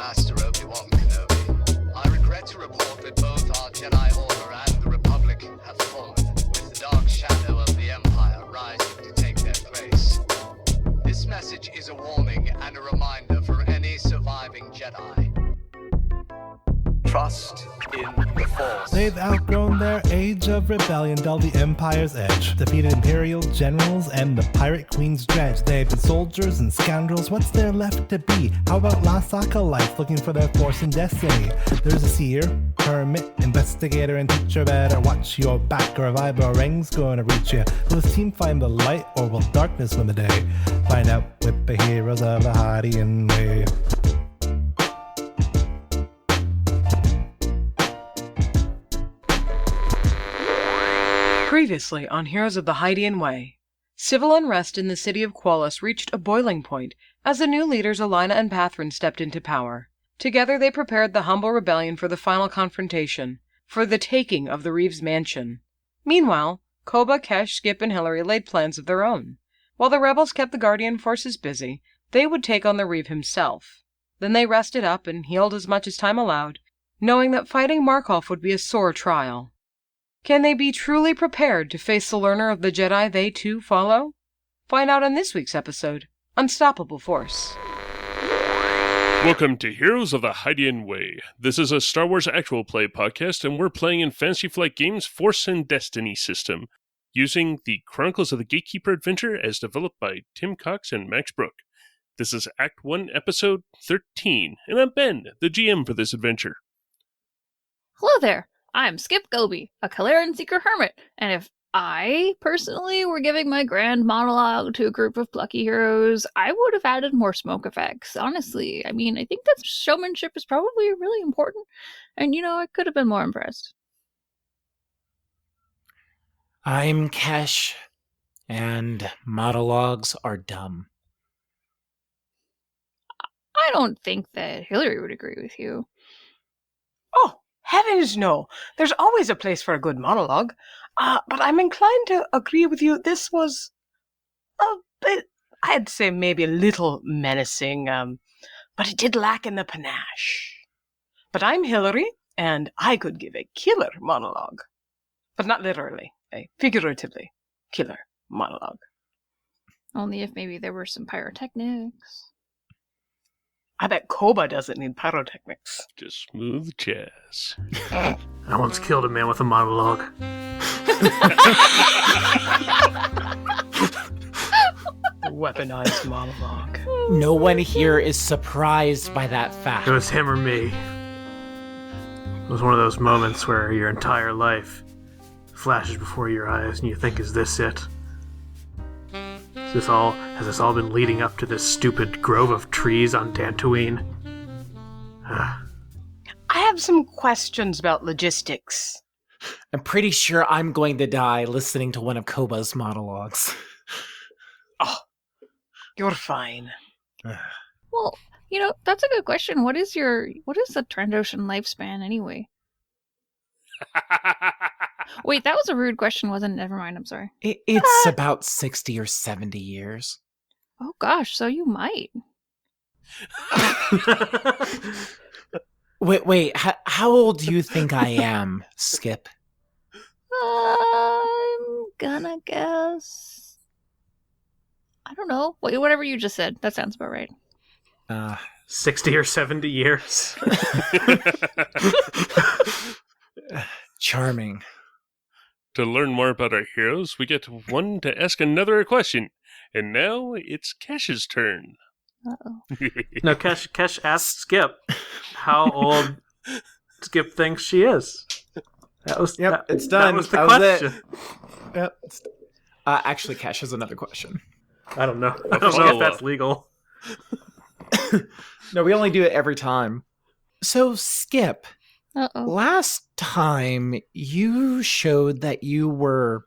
Master Obi-Wan Kenobi. I regret to report that both our Jedi Order and the Republic have fallen, with the dark shadow of the Empire rising to take their place. This message is a warning and a reminder for any surviving Jedi. Trust in the Force. They've outgrown their age of rebellion, dulled the Empire's edge, defeated Imperial generals and the Pirate Queen's dredge. They've been soldiers and scoundrels, what's there left to be? How about lost acolytes looking for their force and destiny? There's a seer, hermit, investigator, and teacher. Better watch your back or a vibe or ring's gonna reach you. Will this team find the light or will darkness win the day? Find out with the heroes of the Hydian Way. Previously on Heroes of the Hydian Way, civil unrest in the city of Qualis reached a boiling point as the new leaders Alina and Pathrin stepped into power. Together they prepared the humble rebellion for the final confrontation, for the taking of the Reeves mansion. Meanwhile, Koba, Kesh, Skip, and Hillary laid plans of their own. While the rebels kept the Guardian forces busy, they would take on the Reeve himself. Then they rested up and healed as much as time allowed, knowing that fighting Markov would be a sore trial. Can they be truly prepared to face the learner of the Jedi they too follow? Find out in this week's episode, Unstoppable Force. Welcome to Heroes of the Hydian Way. This is a Star Wars actual play podcast, and we're playing in Fantasy Flight Games' Force and Destiny system, using the Chronicles of the Gatekeeper adventure as developed by Tim Cox and Max Brook. This is Act 1, Episode 13, and I'm Ben, the GM for this adventure. Hello there, I'm Skip Goby, a Kalaran Seeker Hermit, and if I, personally, were giving my grand monologue to a group of plucky heroes, I would have added more smoke effects, honestly. I mean, I think that showmanship is probably really important, and I could have been more impressed. I'm Kesh, and monologues are dumb. I don't think that Hillary would agree with you. Oh, heavens no! There's always a place for a good monologue. But I'm inclined to agree with you. This was a bit, I'd say maybe a little menacing, but it did lack in the panache. But I'm Hillary, and I could give a killer monologue. But not literally, a figuratively killer monologue. Only if maybe there were some pyrotechnics. I bet Koba doesn't need pyrotechnics. Just smooth jazz. I once killed a man with a monologue. Weaponized monologue. No one here is surprised by that fact. It was him or me. It was one of those moments where your entire life flashes before your eyes and you think, is this it? Has this all been leading up to this stupid grove of trees on Dantooine? I have some questions about logistics. I'm pretty sure I'm going to die listening to one of Koba's monologues. Oh, you're fine. Well, that's a good question. What is the Trandoshan lifespan anyway? Wait, that was a rude question, wasn't it? Never mind, I'm sorry. It's about 60 or 70 years. Oh gosh, so you might. Wait, how old do you think I am, Skip? I'm gonna guess... I don't know. Wait, whatever you just said. That sounds about right. 60 or 70 years. Charming. To learn more about our heroes, we get one to ask another a question. And now it's Kesh's turn. Uh-oh. No, Kesh asked Skip how old Skip thinks she is. That was it's done. That was the question. Yep. Actually, Kesh has another question. I don't know. I don't know if that's legal. No, we only do it every time. So, Skip, Uh-oh. last time you showed that you were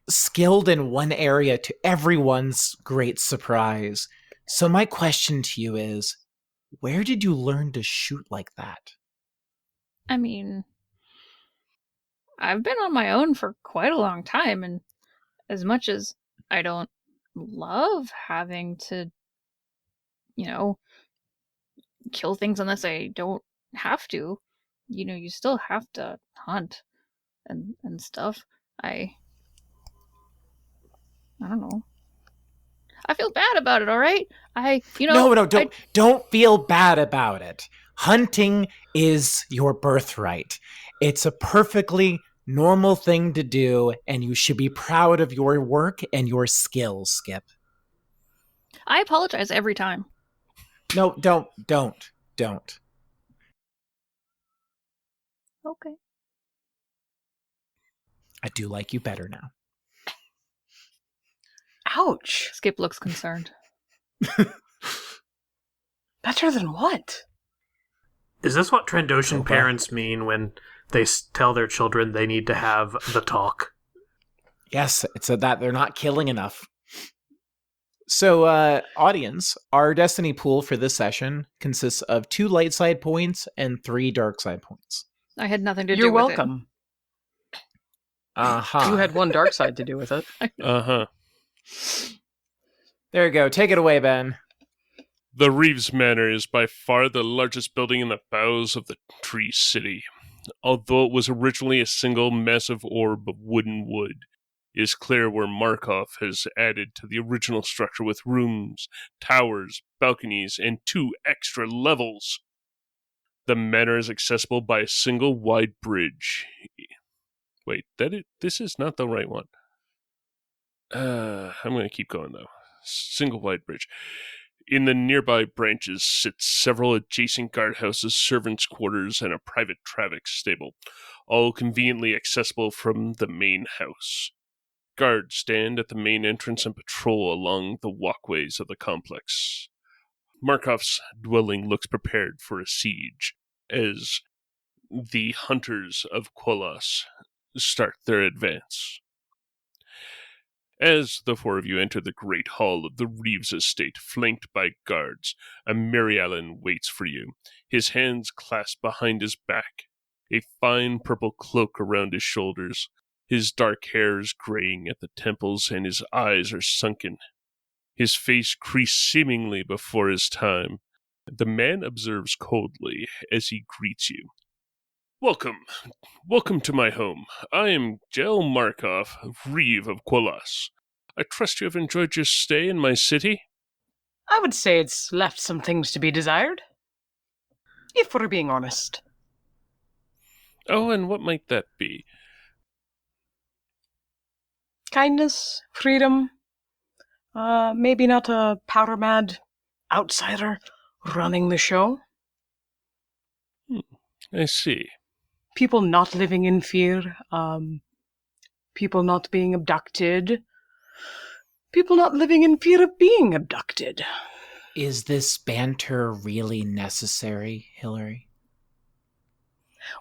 skilled in one area to everyone's great surprise. So my question to you is, where did you learn to shoot like that? I mean, I've been on my own for quite a long time, and as much as I don't love having to, kill things unless I don't have to. You still have to hunt and stuff. I don't know. I feel bad about it, all right? No, don't feel bad about it. Hunting is your birthright. It's a perfectly normal thing to do, and you should be proud of your work and your skills, Skip. I apologize every time. No, don't. Okay. I do like you better now. Ouch. Skip looks concerned. Better than what? Is this what Trandoshan parents mean when they tell their children they need to have the talk? Yes, it's that they're not killing enough. So, audience, our destiny pool for this session consists of 2 light side points and 3 dark side points. I had nothing to do You're with welcome. Uh-huh. You had one dark side to do with it. Uh-huh. There you go. Take it away, Ben. The Reeves Manor is by far the largest building in the bowels of the Tree City. Although it was originally a single massive orb of wooden wood, it is clear where Markov has added to the original structure with rooms, towers, balconies, and 2 extra levels. The manor is accessible by a single wide bridge. Wait, this is not the right one. I'm going to keep going, though. Single wide bridge. In the nearby branches sit several adjacent guardhouses, servants' quarters, and a private traffic stable, all conveniently accessible from the main house. Guards stand at the main entrance and patrol along the walkways of the complex. Markov's dwelling looks prepared for a siege, as the hunters of Quolos start their advance. As the 4 of you enter the great hall of the Reeves estate, flanked by guards, a Mary Allen waits for you, his hands clasped behind his back, a fine purple cloak around his shoulders. His dark hair is graying at the temples, and his eyes are sunken. His face creased seemingly before his time. The man observes coldly as he greets you. Welcome to my home. I am Jel Markov, Reeve of Quolos. I trust you have enjoyed your stay in my city? I would say it's left some things to be desired. If we're being honest. Oh, and what might that be? Kindness, freedom, maybe not a powder-mad outsider running the show. I see. People not living in fear, people not being abducted, people not living in fear of being abducted. Is this banter really necessary, Hillary?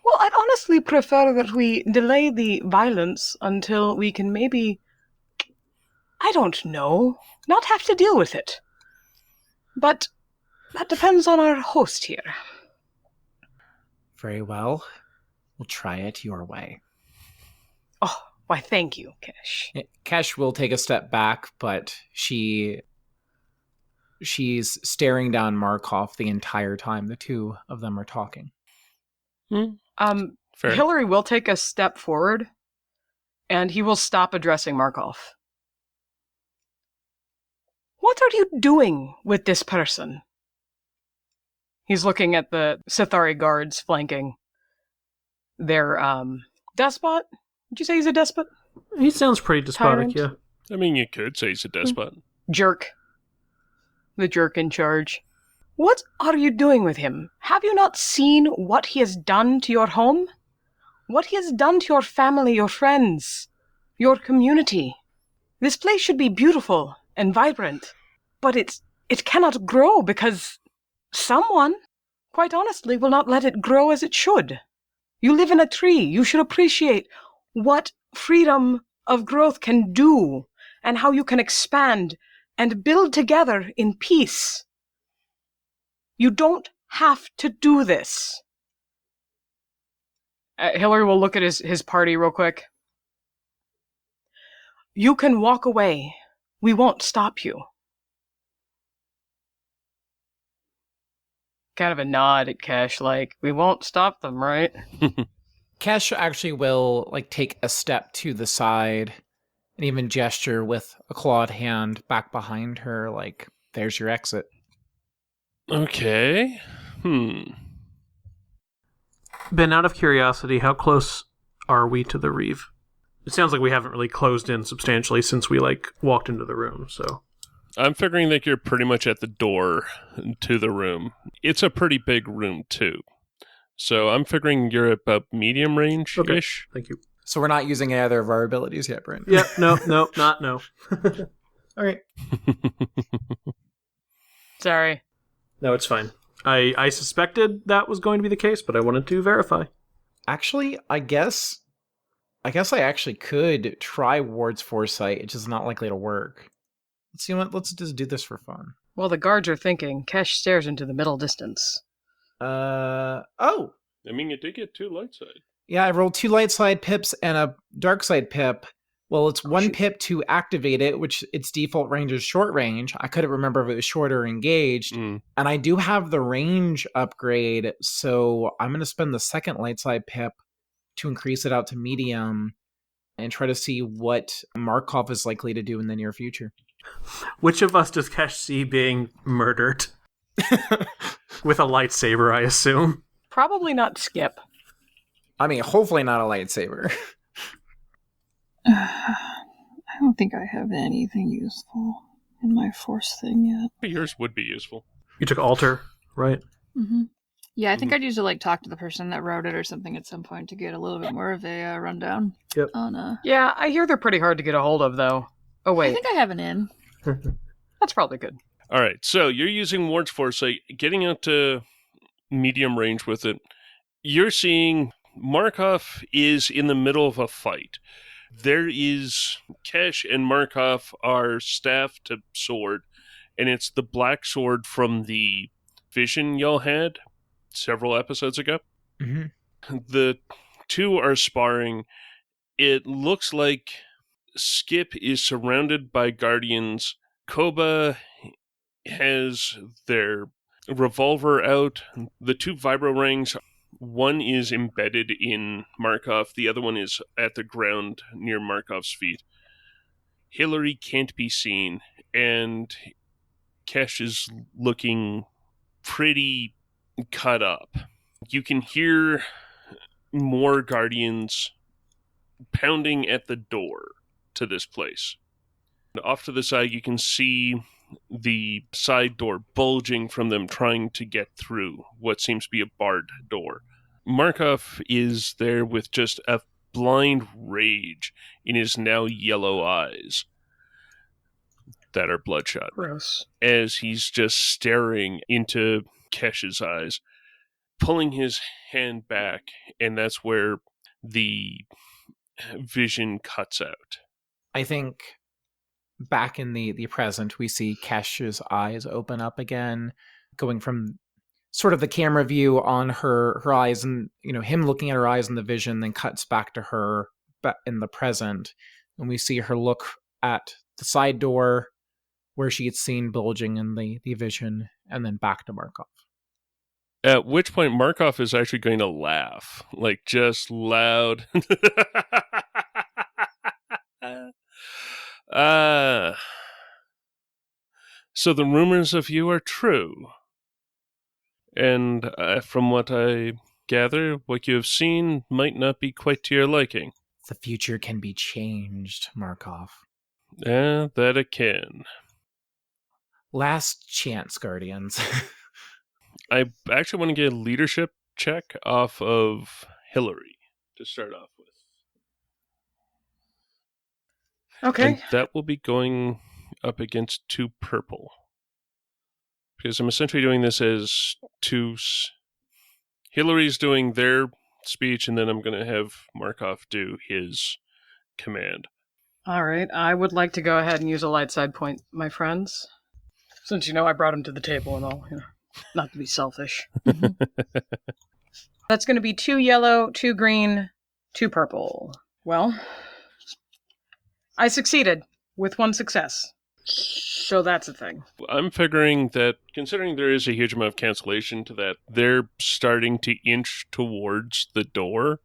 Well, I'd honestly prefer that we delay the violence until we can maybe, I don't know, not have to deal with it. But that depends on our host here. Very well. We'll try it your way. Oh, why thank you, Kesh. Kesh will take a step back, but she's staring down Markov the entire time the 2 of them are talking. Fair. Hillary will take a step forward, and he will stop addressing Markov. What are you doing with this person? He's looking at the Sithari guards flanking their despot. Would you say he's a despot? He sounds pretty despotic, Tyrant? yeah. I mean, you could say he's a despot. Jerk. The jerk in charge. What are you doing with him? Have you not seen what he has done to your home? What he has done to your family, your friends, your community? This place should be beautiful and vibrant, but it cannot grow because someone, quite honestly, will not let it grow as it should. You live in a tree. You should appreciate what freedom of growth can do and how you can expand and build together in peace. You don't have to do this. Hillary will look at his party real quick. You can walk away. We won't stop you. kind of a nod at Kesh, like, we won't stop them, right? Kesh actually will take a step to the side and even gesture with a clawed hand back behind her, like, there's your exit. Okay. Ben, out of curiosity, how close are we to the reeve? It sounds like we haven't really closed in substantially since we walked into the room, so. I'm figuring that you're pretty much at the door to the room. It's a pretty big room, too. So I'm figuring you're about medium range-ish. Okay, thank you. So we're not using either of our abilities yet, Brent? Yeah, no. All right. Sorry. No, it's fine. I suspected that was going to be the case, but I wanted to verify. Actually, I guess I actually could try Ward's Foresight. It's just not likely to work. Let's see what. Let's just do this for fun. While the guards are thinking, Kesh stares into the middle distance. Oh. I mean, you did get 2 light side. Yeah, I rolled 2 light side pips and a dark side pip. Well, it's 1 pip to activate it, which its default range is short range. I couldn't remember if it was short or engaged. And I do have the range upgrade, so I'm going to spend the second light side pip to increase it out to medium and try to see what Markov is likely to do in the near future. Which of us does Kesh see being murdered? With a lightsaber, I assume. Probably not Skip. I mean, hopefully not a lightsaber. I don't think I have anything useful in my force thing yet. Yours would be useful. You took alter, right? Mm-hmm. Yeah, I think I'd usually talk to the person that wrote it or something at some point to get a little bit more of a rundown. Yep. Yeah, I hear they're pretty hard to get a hold of, though. Oh, wait. I think I have an in. That's probably good. All right, so you're using Ward's Foresight, getting out to medium range with it. You're seeing Markov is in the middle of a fight. There is Kesh and Markov are staff to sword, and it's the black sword from the vision y'all had several episodes ago. Mm-hmm. The 2 are sparring. It looks like Skip is surrounded by guardians. Koba has their revolver out. The 2 vibro rings, one is embedded in Markov, the other one is at the ground near Markov's feet. Hillary can't be seen, and Kesh is looking pretty cut up. You can hear more guardians pounding at the door to this place. Off to the side, you can see the side door bulging from them trying to get through what seems to be a barred door. Markov is there with just a blind rage in his now yellow eyes that are bloodshot. Gross. As he's just staring into Kesh's eyes, pulling his hand back, and that's where the vision cuts out. I think back in the present, we see Kesh's eyes open up again, going from sort of the camera view on her eyes and, him looking at her eyes in the vision, then cuts back to her in the present. And we see her look at the side door where she gets seen bulging in the vision, and then back to Markov. At which point Markov is actually going to laugh, like just loud. So the rumors of you are true. And from what I gather, what you have seen might not be quite to your liking. The future can be changed, Markov. That it can. Last chance, Guardians. I actually want to get a leadership check off of Hillary to start off with. Okay. And that will be going up against 2 purple. Because I'm essentially doing this as 2... Hillary's doing their speech, and then I'm going to have Markov do his command. All right. I would like to go ahead and use a light side point, my friends. Since, I brought him to the table and all, not to be selfish. That's going to be 2 yellow, 2 green, 2 purple. Well, I succeeded with 1 success. So that's a thing. I'm figuring that, considering there is a huge amount of cancellation to that, they're starting to inch towards the door.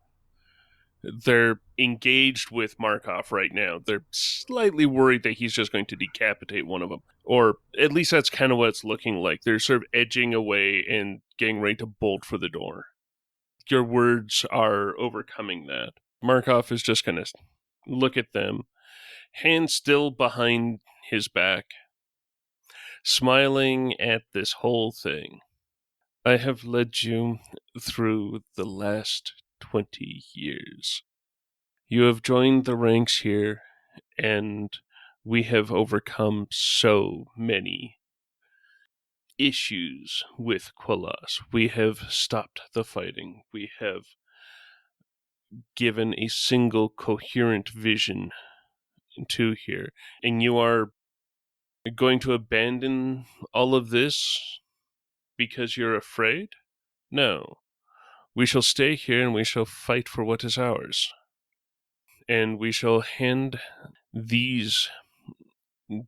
They're engaged with Markov right now. They're slightly worried that he's just going to decapitate one of them. Or at least that's kind of what it's looking like. They're sort of edging away and getting ready to bolt for the door. Your words are overcoming that. Markov is just going to look at them, hand still behind his back, smiling at this whole thing. I have led you through the last 20 years. You have joined the ranks here, and we have overcome so many issues with Quellas. We have stopped the fighting. We have given a single coherent vision to here. And you are going to abandon all of this because you're afraid? No. We shall stay here and we shall fight for what is ours. And we shall hand these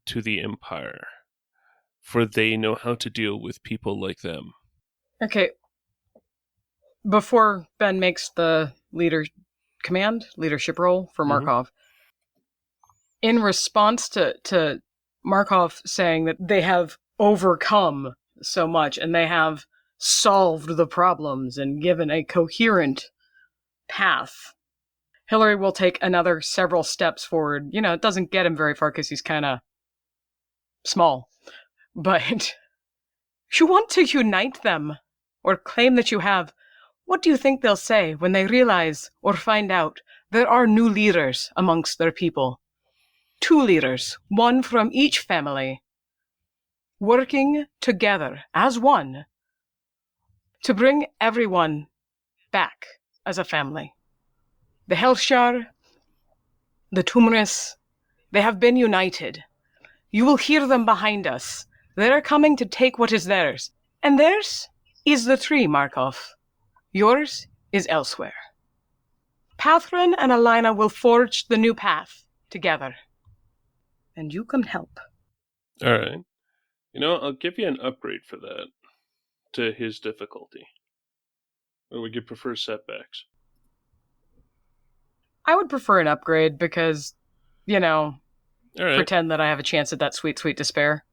to the Empire, for they know how to deal with people like them. Okay. Before Ben makes the leadership role for Markov, in response to Markov saying that they have overcome so much and they have solved the problems and given a coherent path, Hillary will take another several steps forward. You know, it doesn't get him very far because he's kind of small. But you want to unite them or claim that you have. What do you think they'll say when they realize or find out there are new leaders amongst their people? 2 leaders, one from each family, working together as one to bring everyone back as a family. The Helshar, the Tumris, they have been united. You will hear them behind us. They are coming to take what is theirs. And theirs is the tree, Markov. Yours is elsewhere. Pathrin and Alina will forge the new path together. And you can help. All right. You know, I'll give you an upgrade for that to his difficulty. Or would you prefer setbacks? I would prefer an upgrade because, you know, All right. pretend that I have a chance at that sweet, sweet despair.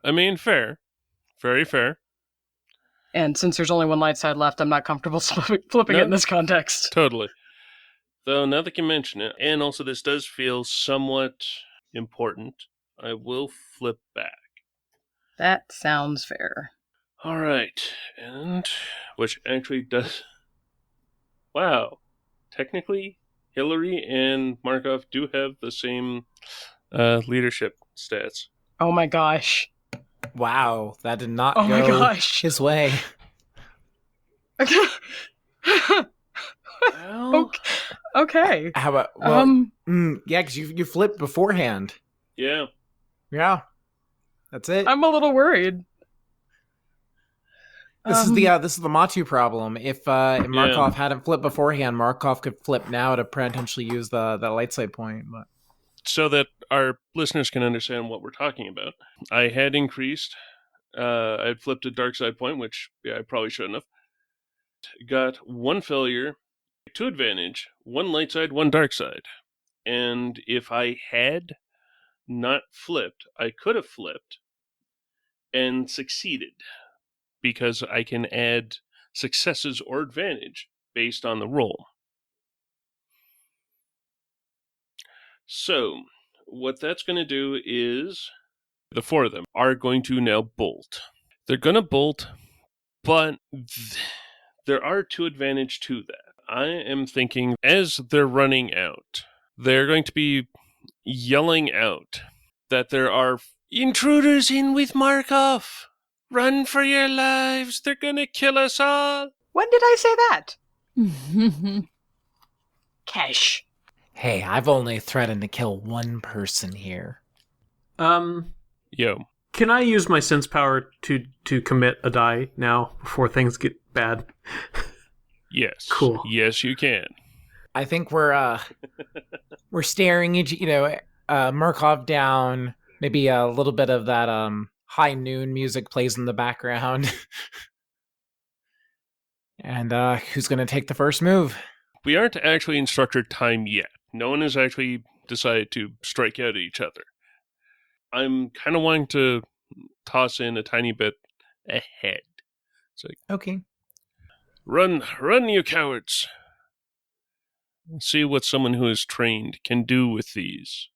I mean, fair. Very fair. And since there's only one light side left, I'm not comfortable flipping it in this context. Totally. Though, now that you mention it, and also this does feel somewhat important, I will flip back. That sounds fair. All right. And, which actually does... Wow. Technically, Hillary and Markov do have the same leadership stats. Oh my gosh. Wow, that did not Oh go my gosh. his way. Okay. Well, Okay. How about, yeah, because you flipped beforehand. yeah. Yeah, that's it. I'm a little worried. This is the Matu problem. If Markov hadn't flipped beforehand, Markov could flip now to potentially use the light side point. But So that our listeners can understand what we're talking about, I had increased. I had flipped a dark side point, which I probably shouldn't have. Got 1 failure, 2 advantage, 1 light side, 1 dark side. And if I had not flipped, I could have flipped and succeeded, because I can add successes or advantage based on the roll. So, what that's going to do is the 4 of them are going to now bolt. They're going to bolt, but there are 2 advantage to that. I am thinking as they're running out, they're going to be yelling out that there are intruders in with Markov. Run for your lives. They're going to kill us all. When did I say that? Cash. hey, I've only threatened to kill 1 person here. Yo. Can I use my sense power to commit a die now before things get bad? Yes. Cool. Yes, you can. I think we're staring at Markov down, Maybe a little bit of that high noon music plays in the background. And who's going to take the first move? We aren't actually in structured time yet. No one has actually decided to strike out at each other. I'm kind of wanting to toss in a tiny bit ahead. It's like, Okay. run, you cowards. See what someone who is trained can do with these.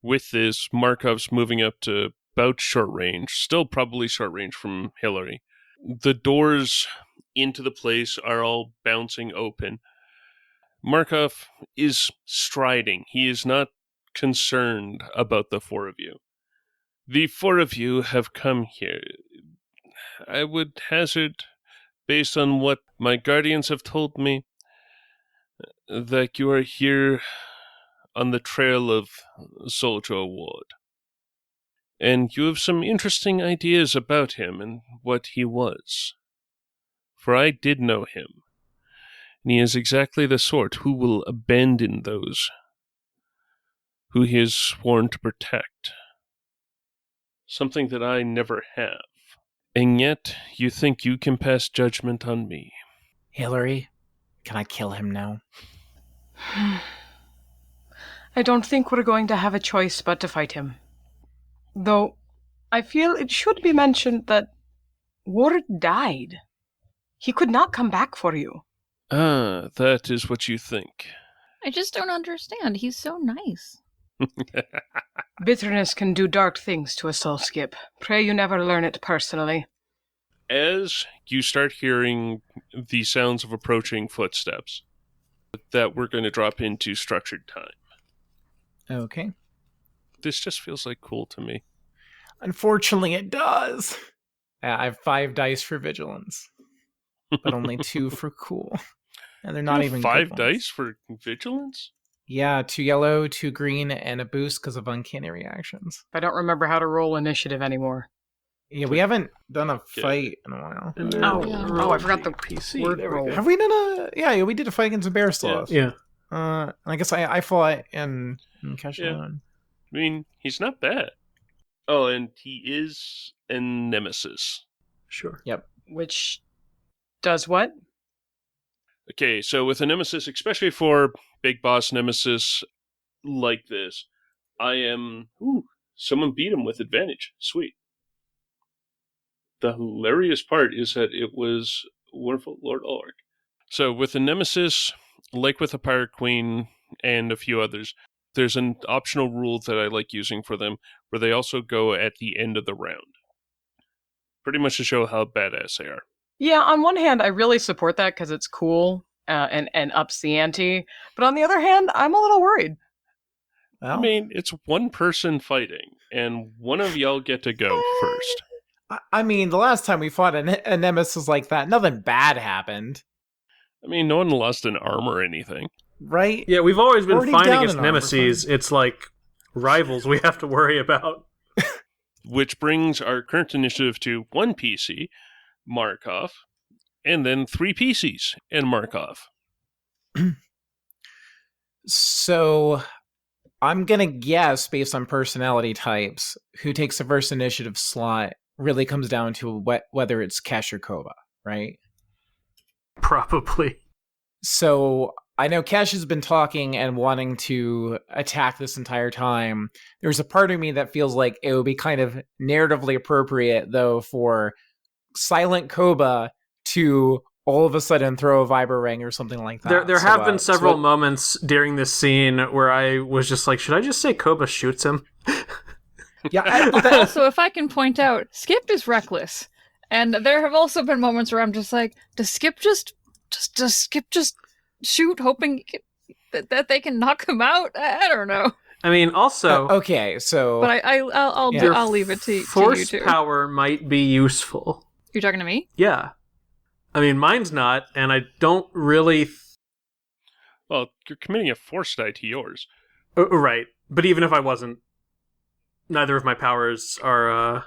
With this, Markov's moving up to about short range, still probably short range from Hillary. The doors into the place are all bouncing open. Markov is striding. He is not concerned about the four of you. The four of you have come here. I would hazard, based on what my guardians have told me, that you are here on the trail of Soldier Ward. And you have some interesting ideas about him and what he was. For I did know him, and he is exactly the sort who will abandon those who he is sworn to protect. Something that I never have. And yet, you think you can pass judgment on me. Hillary, can I kill him now? I don't think we're going to have a choice but to fight him. Though, I feel it should be mentioned that Ward died. He could not come back for you. Ah, that is what you think. I just don't understand. He's so nice. Bitterness can do dark things to a soul, Skip. Pray you never learn it personally. As you start hearing the sounds of approaching footsteps, that we're going to drop into structured time. Okay. This just feels like cool to me. Unfortunately, it does. I have 5 dice for vigilance, but only 2 for cool. And they're not You have even 5 good dice ones. for vigilance? Yeah, 2 yellow, 2 green, and a boost because of uncanny reactions. I don't remember how to roll initiative anymore. Yeah, we haven't done a Okay. fight in a while. And then I forgot the PC. word There we roll. go. Have we done a... Yeah, we did a fight against a bear sloth. Yeah. I guess I fought in Keshalon. I mean, he's not bad. Oh, and he is a nemesis. Sure. Yep. Which does what? Okay, so with a nemesis, especially for big boss nemesis like this, I am... Ooh, someone beat him with advantage. Sweet. The hilarious part is that it was wonderful Lord Ulrich. So with a nemesis, like with a Pirate Queen and a few others, there's an optional rule that I like using for them, where they also go at the end of the round. Pretty much to show how badass they are. Yeah, on one hand, I really support that because it's cool and ups the ante. But on the other hand, I'm a little worried. Well, I mean, it's one person fighting, and one of y'all get to go first. I mean, the last time we fought a nemesis like that, nothing bad happened, I mean, no one lost an arm or anything. right? Yeah, we've always been Already fighting down against an armor, nemesis. It's like rivals we have to worry about. Which brings our current initiative to 1 PC, Markov, and then 3 PCs and Markov. So, I'm gonna guess, based on personality types, who takes the first initiative slot really comes down to whether it's Kesh or Kova, right? Probably. So, I know Kesh has been talking and wanting to attack this entire time. There's a part of me that feels like it would be kind of narratively appropriate, though, for Silent Koba to all of a sudden throw a vibra ring or something like that. There So, have been so several what- moments during this scene where I was just like, should I just say Koba shoots him? Yeah, Also, if I can point out, Skip is reckless. And there have also been moments where I'm just like, does Skip just shoot, hoping that they can knock him out? I don't know. I mean, also, okay, so But I'll Yeah. I'll leave it to you force two. power might be useful. You're talking to me? Yeah. I mean, mine's not, and I don't really... Well, you're committing a force die to yours. Right. But even if I wasn't, neither of my powers are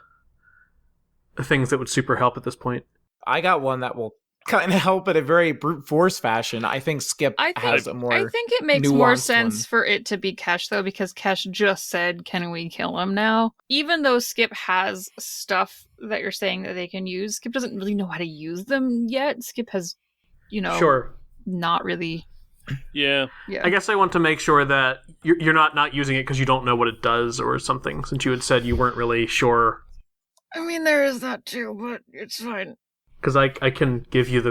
things that would super help at this point. I got one that will kind of help in a very brute force fashion. I think Skip has a more I think it makes more nuanced sense one. for it to be Kesh, though, because Kesh just said, can we kill him now? Even though Skip has stuff that you're saying that they can use, Skip doesn't really know how to use them yet. Skip has, Sure. not really. Yeah. I guess I want to make sure that you're not using it because you don't know what it does or something, since you had said you weren't really sure. I mean, there is that too, but it's fine. Because I can give you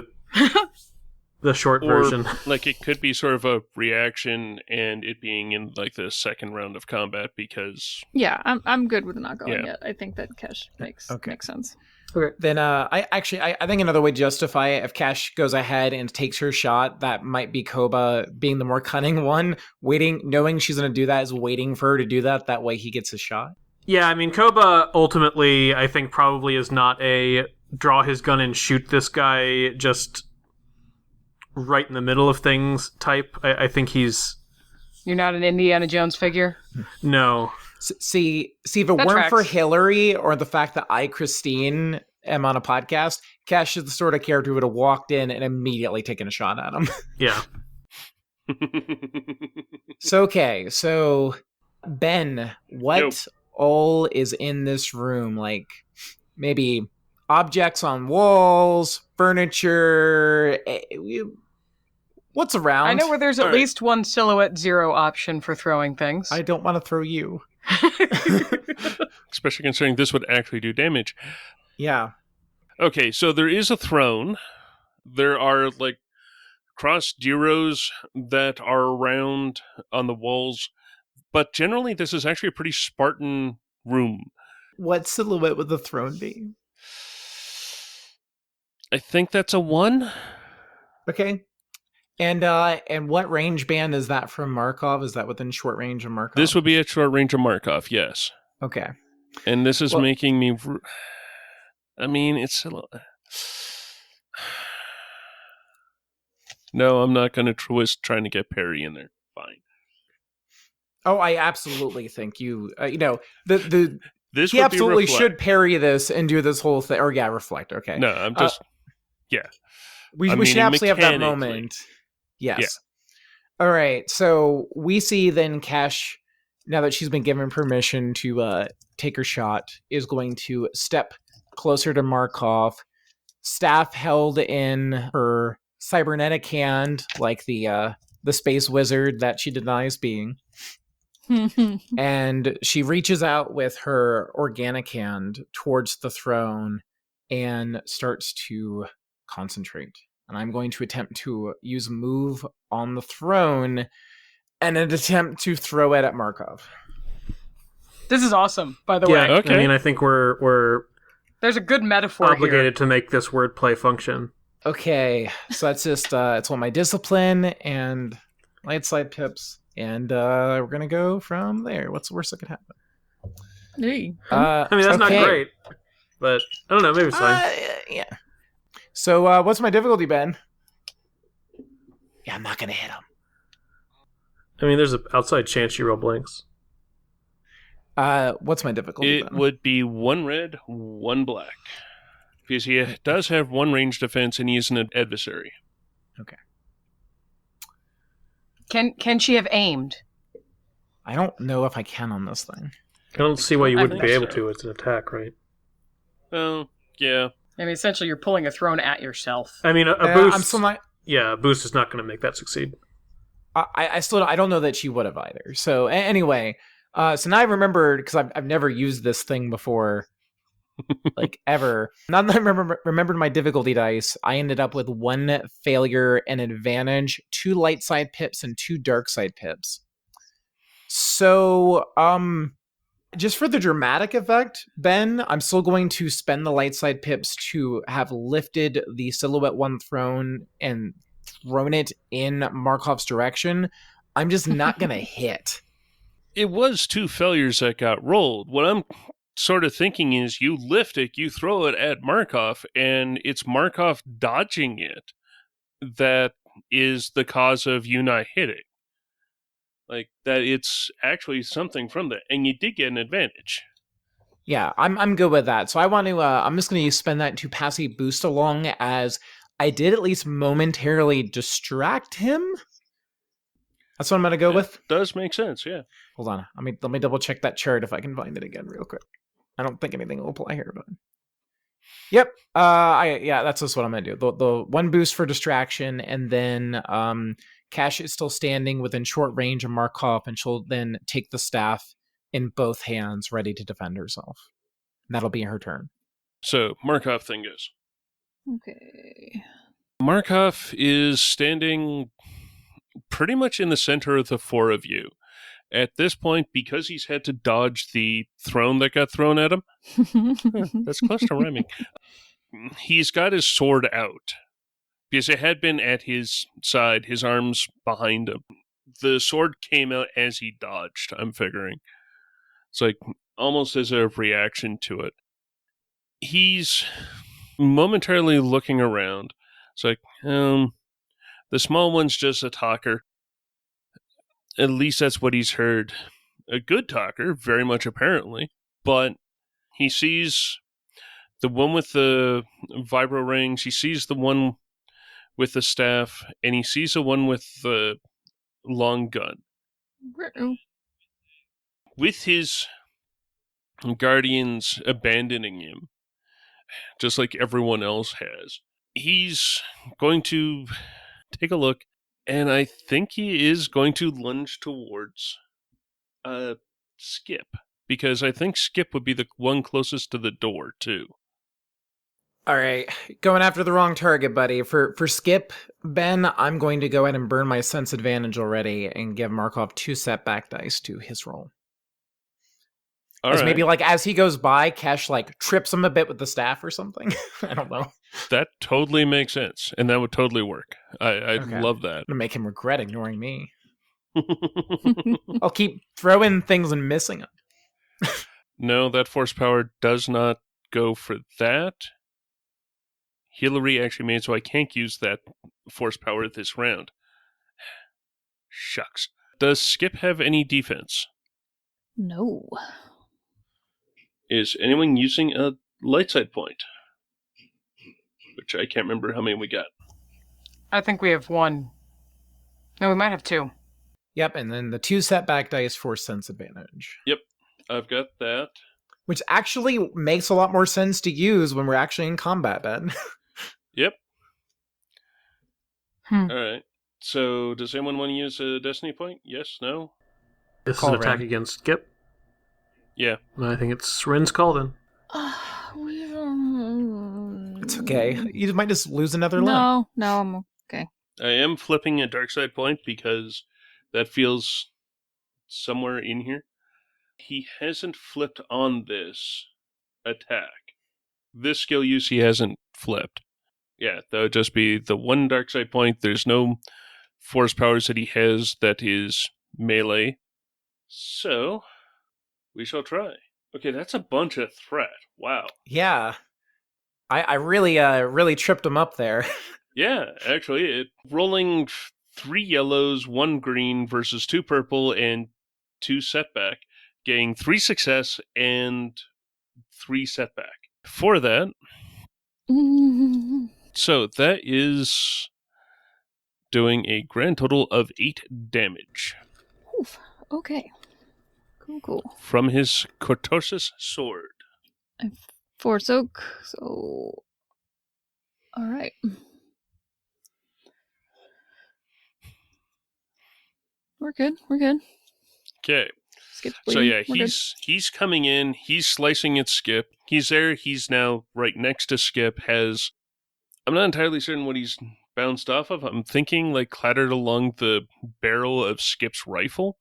the short Or, version. like, it could be sort of a reaction and it being in, like, the second round of combat because... Yeah, I'm good with not going Yeah. yet. I think that Kesh makes sense. Okay. Then I think another way to justify it, if Cash goes ahead and takes her shot, that might be Koba being the more cunning one, knowing she's going to do that, is waiting for her to do that. That way he gets a shot. Yeah, I mean, Koba ultimately, I think, probably is not a draw his gun and shoot this guy just right in the middle of things type. I think he's... You're not an Indiana Jones figure? No. See, if it weren't tracks. for Hillary or the fact that I, Christine, am on a podcast, Cash is the sort of character who would have walked in and immediately taken a shot at him. Yeah. So Ben, what Yo. all is in this room? Like, maybe objects on walls, furniture. What's around? I know where there's at Alright. least one silhouette zero option for throwing things. I don't want to throw you. Especially considering this would actually do damage. Yeah. Okay, so there is a throne. There are, like, crossed gyros that are around on the walls. But generally, this is actually a pretty Spartan room. What silhouette would the throne be? I think that's a 1. Okay. And what range band is that from Markov? Is that within short range of Markov? This would be at short range of Markov, yes. Okay. And this is Well- making me... I mean, it's... No, I'm not going to twist trying to get parry in there. Fine. Oh, I absolutely think you. The This he would absolutely be reflect. should parry this and do this whole thing. Or yeah, reflect. Okay. No, I'm just... We I'm should meaning absolutely have that mechanically. moment. Yes. All right. So we see then Cash, now that she's been given permission to take her shot, is going to step closer to Markov, staff held in her cybernetic hand, like the space wizard that she denies being. And she reaches out with her organic hand towards the throne and starts to concentrate. And I'm going to attempt to use move on the throne and an attempt to throw it at Markov. This is awesome, by the Yeah, way. Okay. I mean, I think we're There's a good metaphor here. obligated to make this wordplay function. Okay, so that's just it's on my discipline and light side pips, and we're gonna go from there. What's the worst that could happen? Hey. I mean, that's not okay. great, but I don't know, maybe it's fine. Yeah. So what's my difficulty, Ben? Yeah, I'm not gonna hit him. I mean, there's an outside chance you roll blanks. What's my difficulty? It Ben? would be 1 red, 1 black. Because he does have 1 range defense and he is an adversary. Can she have aimed? I don't know if I can on this thing. I don't see why you I wouldn't be think able so. to. It's an attack, right? Well, yeah. I mean, essentially, you're pulling a throne at yourself. I mean, a boost. I'm still not. Yeah, a boost is not going to make that succeed. I still I don't know that she would have either. So anyway, so now I remembered because I've never used this thing before, like ever. Now that I remembered my difficulty dice, I ended up with 1 failure and advantage, 2 light side pips, and 2 dark side pips. So just for the dramatic effect, Ben, I'm still going to spend the light side pips to have lifted the Silhouette 1 throne and thrown it in Markov's direction. I'm just not going to hit. It was 2 failures that got rolled. What I'm sort of thinking is you lift it, you throw it at Markov, and it's Markov dodging it that is the cause of you not hitting. Like, that it's actually something from that. And you did get an advantage. Yeah, I'm good with that. So I want to I'm just going to spend that to pass a boost along as I did at least momentarily distract him. That's what I'm going to go with. Does make sense, yeah. Hold on. Let me double check that chart if I can find it again real quick. I don't think anything will apply here, but... Yep. That's just what I'm going to do. The one boost for distraction, and then Cash is still standing within short range of Markov, and she'll then take the staff in both hands, ready to defend herself. And that'll be her turn. So, Markov thing goes. Okay. Markov is standing pretty much in the center of the four of you. At this point, because he's had to dodge the throne that got thrown at him, that's close to rhyming, he's got his sword out. Because it had been at his side, his arms behind him. The sword came out as he dodged, I'm figuring. It's like almost as a reaction to it. He's momentarily looking around. It's like, the small one's just a talker. At least that's what he's heard. A good talker, very much apparently. But he sees the one with the vibro rings. He sees the one with the staff. And he sees the one with the long gun. With his guardians abandoning him, just like everyone else has, he's going to take a look. And I think he is going to lunge towards Skip. Because I think Skip would be the one closest to the door, too. All right. Going after the wrong target, buddy. For Skip, Ben, I'm going to go ahead and burn my sense advantage already and give Markov 2 setback dice to his roll. All right. Maybe as he goes by, Kesh trips him a bit with the staff or something. I don't know. That totally makes sense, and that would totally work. I'd love that. I'm gonna make him regret ignoring me. I'll keep throwing things and missing them. No, that force power does not go for that. Hillary actually made so I can't use that force power this round. Shucks. Does Skip have any defense? No. Is anyone using a light side point? Which I can't remember how many we got. I think we have 1. No, we might have 2. Yep, and then the 2 setback dice for sense advantage. Yep, I've got that. Which actually makes a lot more sense to use when we're actually in combat, Ben. Yep. Alright, so does anyone want to use a destiny point? Yes, no? This Call is an attack Ren. against Skip. Yeah. I think it's Ren's call then. It's okay. You might just lose another limb. No, I'm okay. I am flipping a dark side point because that feels somewhere in here. He hasn't flipped on this attack. This skill use he hasn't flipped. Yeah, that would just be the one dark side point. There's no force powers that he has that is melee. So, we shall try. Okay, that's a bunch of threat. Wow. Yeah. I really tripped him up there. Yeah, actually, rolling 3 yellows, 1 green versus 2 purple and 2 setback, getting 3 success and 3 setback. For that, so that is doing a grand total of 8 damage. Oof. Okay. Cool. From his Cortosis sword. Force Oak, so... Alright. We're good. Okay. Skip's So bleeding. yeah, he's coming in, he's slicing at Skip. He's there, he's now right next to Skip, I'm not entirely certain what he's bounced off of. I'm thinking clattered along the barrel of Skip's rifle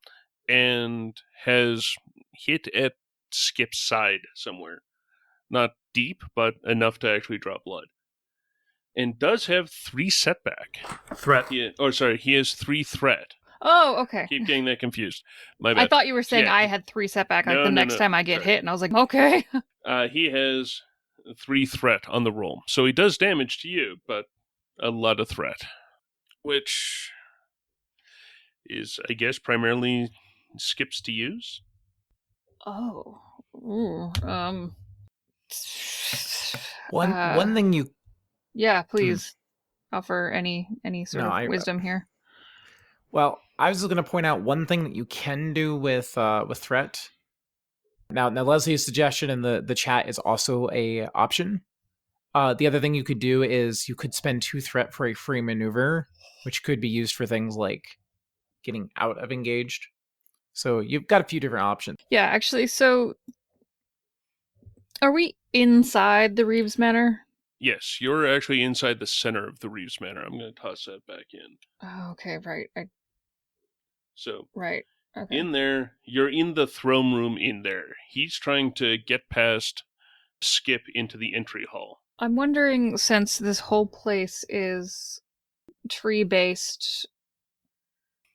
and has hit at Skip's side somewhere. Not deep, but enough to actually draw blood. And does have 3 setback. Threat. He has 3 threat. Oh, okay. Keep getting that confused. My bad. I thought you were saying Yeah. I had 3 setback No, next time I get sorry. hit, and I was like, okay. He has 3 threat on the roll. So he does damage to you, but a lot of threat. Which is, I guess, primarily Skip's to use. Oh. Ooh. One thing you Yeah, please. offer any sort of wisdom here? Well, I was going to point out one thing that you can do with threat. Now Leslie's suggestion in the chat is also a option. The other thing you could do is you could spend 2 threat for a free maneuver, which could be used for things like getting out of engaged. So you've got a few different options. Yeah, actually, so are we inside the Reeves Manor? Yes, you're actually inside the center of the Reeves Manor. I'm going to toss that back in. Oh, okay, right. So, Right. Okay. in there, you're in the throne room in there. He's trying to get past Skip into the entry hall. I'm wondering, since this whole place is tree-based,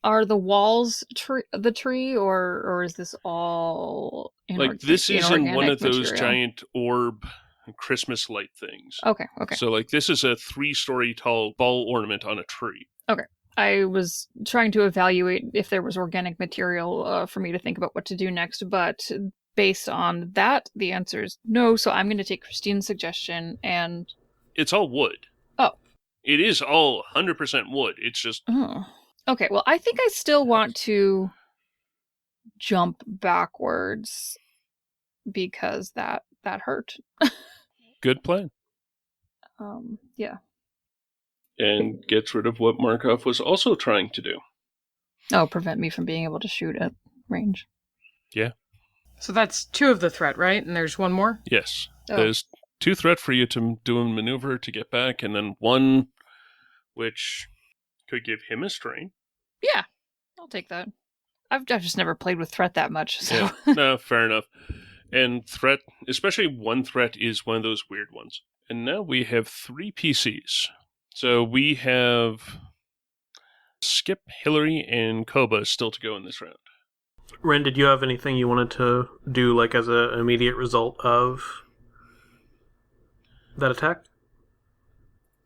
are the walls the tree, or is this all Like, this isn't one of those material? giant orb Christmas light things. Okay. So, like, this is a 3-story tall ball ornament on a tree. Okay. I was trying to evaluate if there was organic material for me to think about what to do next, but based on that, the answer is no, so I'm going to take Christine's suggestion and... It's all wood. Oh. It is all 100% wood. It's just... Oh. Okay, well, I think I still want to jump backwards because that hurt. Good plan. Yeah. And gets rid of what Markov was also trying to do. Oh, prevent me from being able to shoot at range. Yeah. So that's 2 of the threat, right? And there's 1 more? Yes. Oh. There's 2 threat for you to do a maneuver to get back, and then 1 which could give him a strain. Yeah, I'll take that. I've just never played with threat that much, so... Yeah, no, fair enough. And threat, especially 1 threat, is one of those weird ones. And now we have 3 PCs. So we have Skip, Hillary, and Koba still to go in this round. Ren, did you have anything you wanted to do, like, as an immediate result of that attack?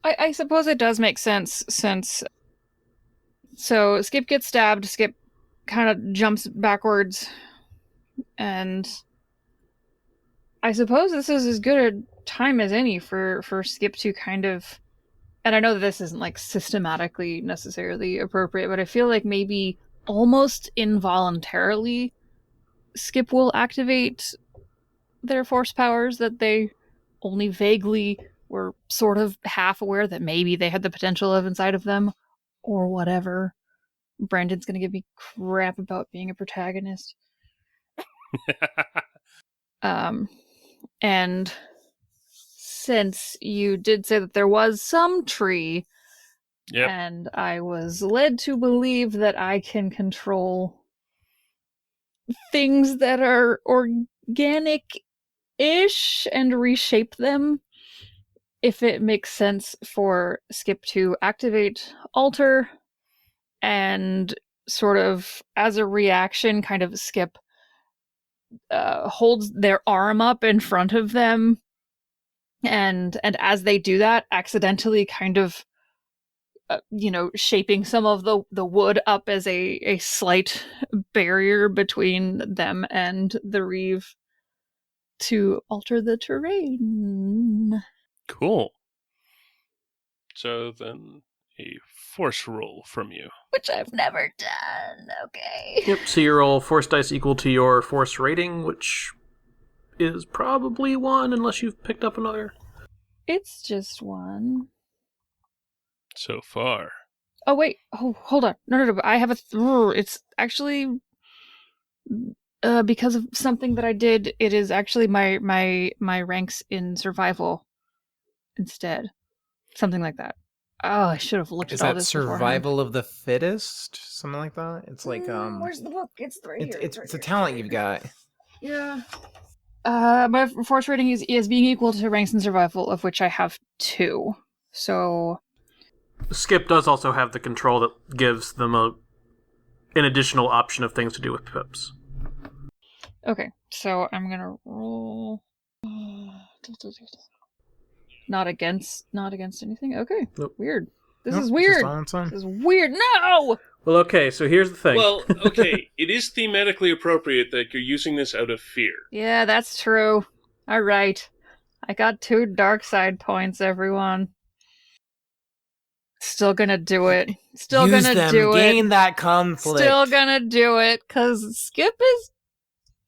I suppose it does make sense, since... So, Skip gets stabbed, Skip kind of jumps backwards, and... I suppose this is as good a time as any for Skip to kind of... And I know that this isn't, like, systematically necessarily appropriate, but I feel like maybe almost involuntarily Skip will activate their force powers that they only vaguely were sort of half aware that maybe they had the potential of inside of them, or whatever. Brandon's gonna give me crap about being a protagonist. And since you did say that there was some tree, Yep. and I was led to believe that I can control things that are organic-ish and reshape them, if it makes sense for Skip to activate Alter, and sort of as a reaction, kind of Skip holds their arm up in front of them, and as they do that, accidentally kind of shaping some of the wood up as a slight barrier between them and the reeve to alter the terrain. Cool. So then a force roll from you. Which I've never done, okay. Yep, so you roll force dice equal to your force rating, which is probably 1 unless you've picked up another. It's just 1. So far. Oh, wait. Oh, hold on. No. I have it's actually... because of something that I did, it is actually my ranks in survival instead. Something like that. Oh, I should have looked at all this beforehand. Is that survival of the fittest? Something like that? It's like, where's the book? It's right here. It's a talent you've got. Yeah. My force rating is being equal to ranks in survival, of which I have 2. So... Skip does also have the control that gives them an additional option of things to do with pips. Okay, so I'm gonna roll... Not against anything? Okay, Nope. Weird. This Nope, is weird. just on its own. This is weird. No! Well, okay, so here's the thing. Well, okay, it is thematically appropriate that you're using this out of fear. Yeah, that's true. Alright. I got 2 dark side points, everyone. still gonna do it. Still Use gonna them, do it. gain that conflict. Still gonna do it, because Skip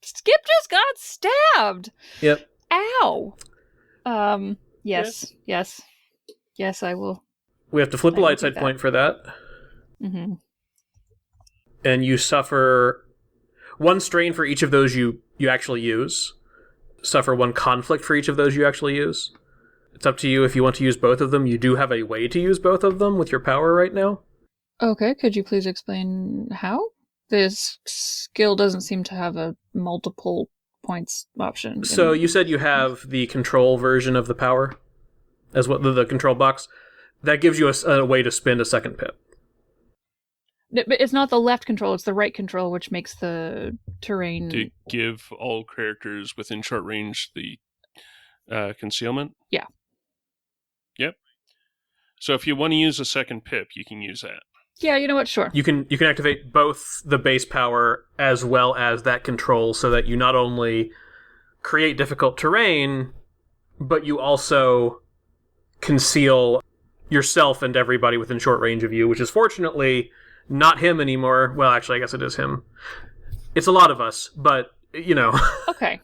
just got stabbed. Yep. Ow. Yes, I will. We have to flip a I will light do side that. point for that. Mm-hmm. And you suffer 1 strain for each of those you actually use. Suffer 1 conflict for each of those you actually use. It's up to you if you want to use both of them. You do have a way to use both of them with your power right now. Okay, could you please explain how? This skill doesn't seem to have a multiple points option. So you said you have the control version of the power, as what the control box. That gives you a way to spend a second pip. But it's not the left control, it's the right control, which makes the terrain... To give all characters within short range the concealment? Yeah. Yep. So if you want to use a second pip, you can use that. Yeah, you know what? Sure. You can activate both the base power as well as that control, so that you not only create difficult terrain, but you also conceal yourself and everybody within short range of you, which is fortunately not him anymore. Well, actually, I guess it is him. It's a lot of us, but, you know. Okay,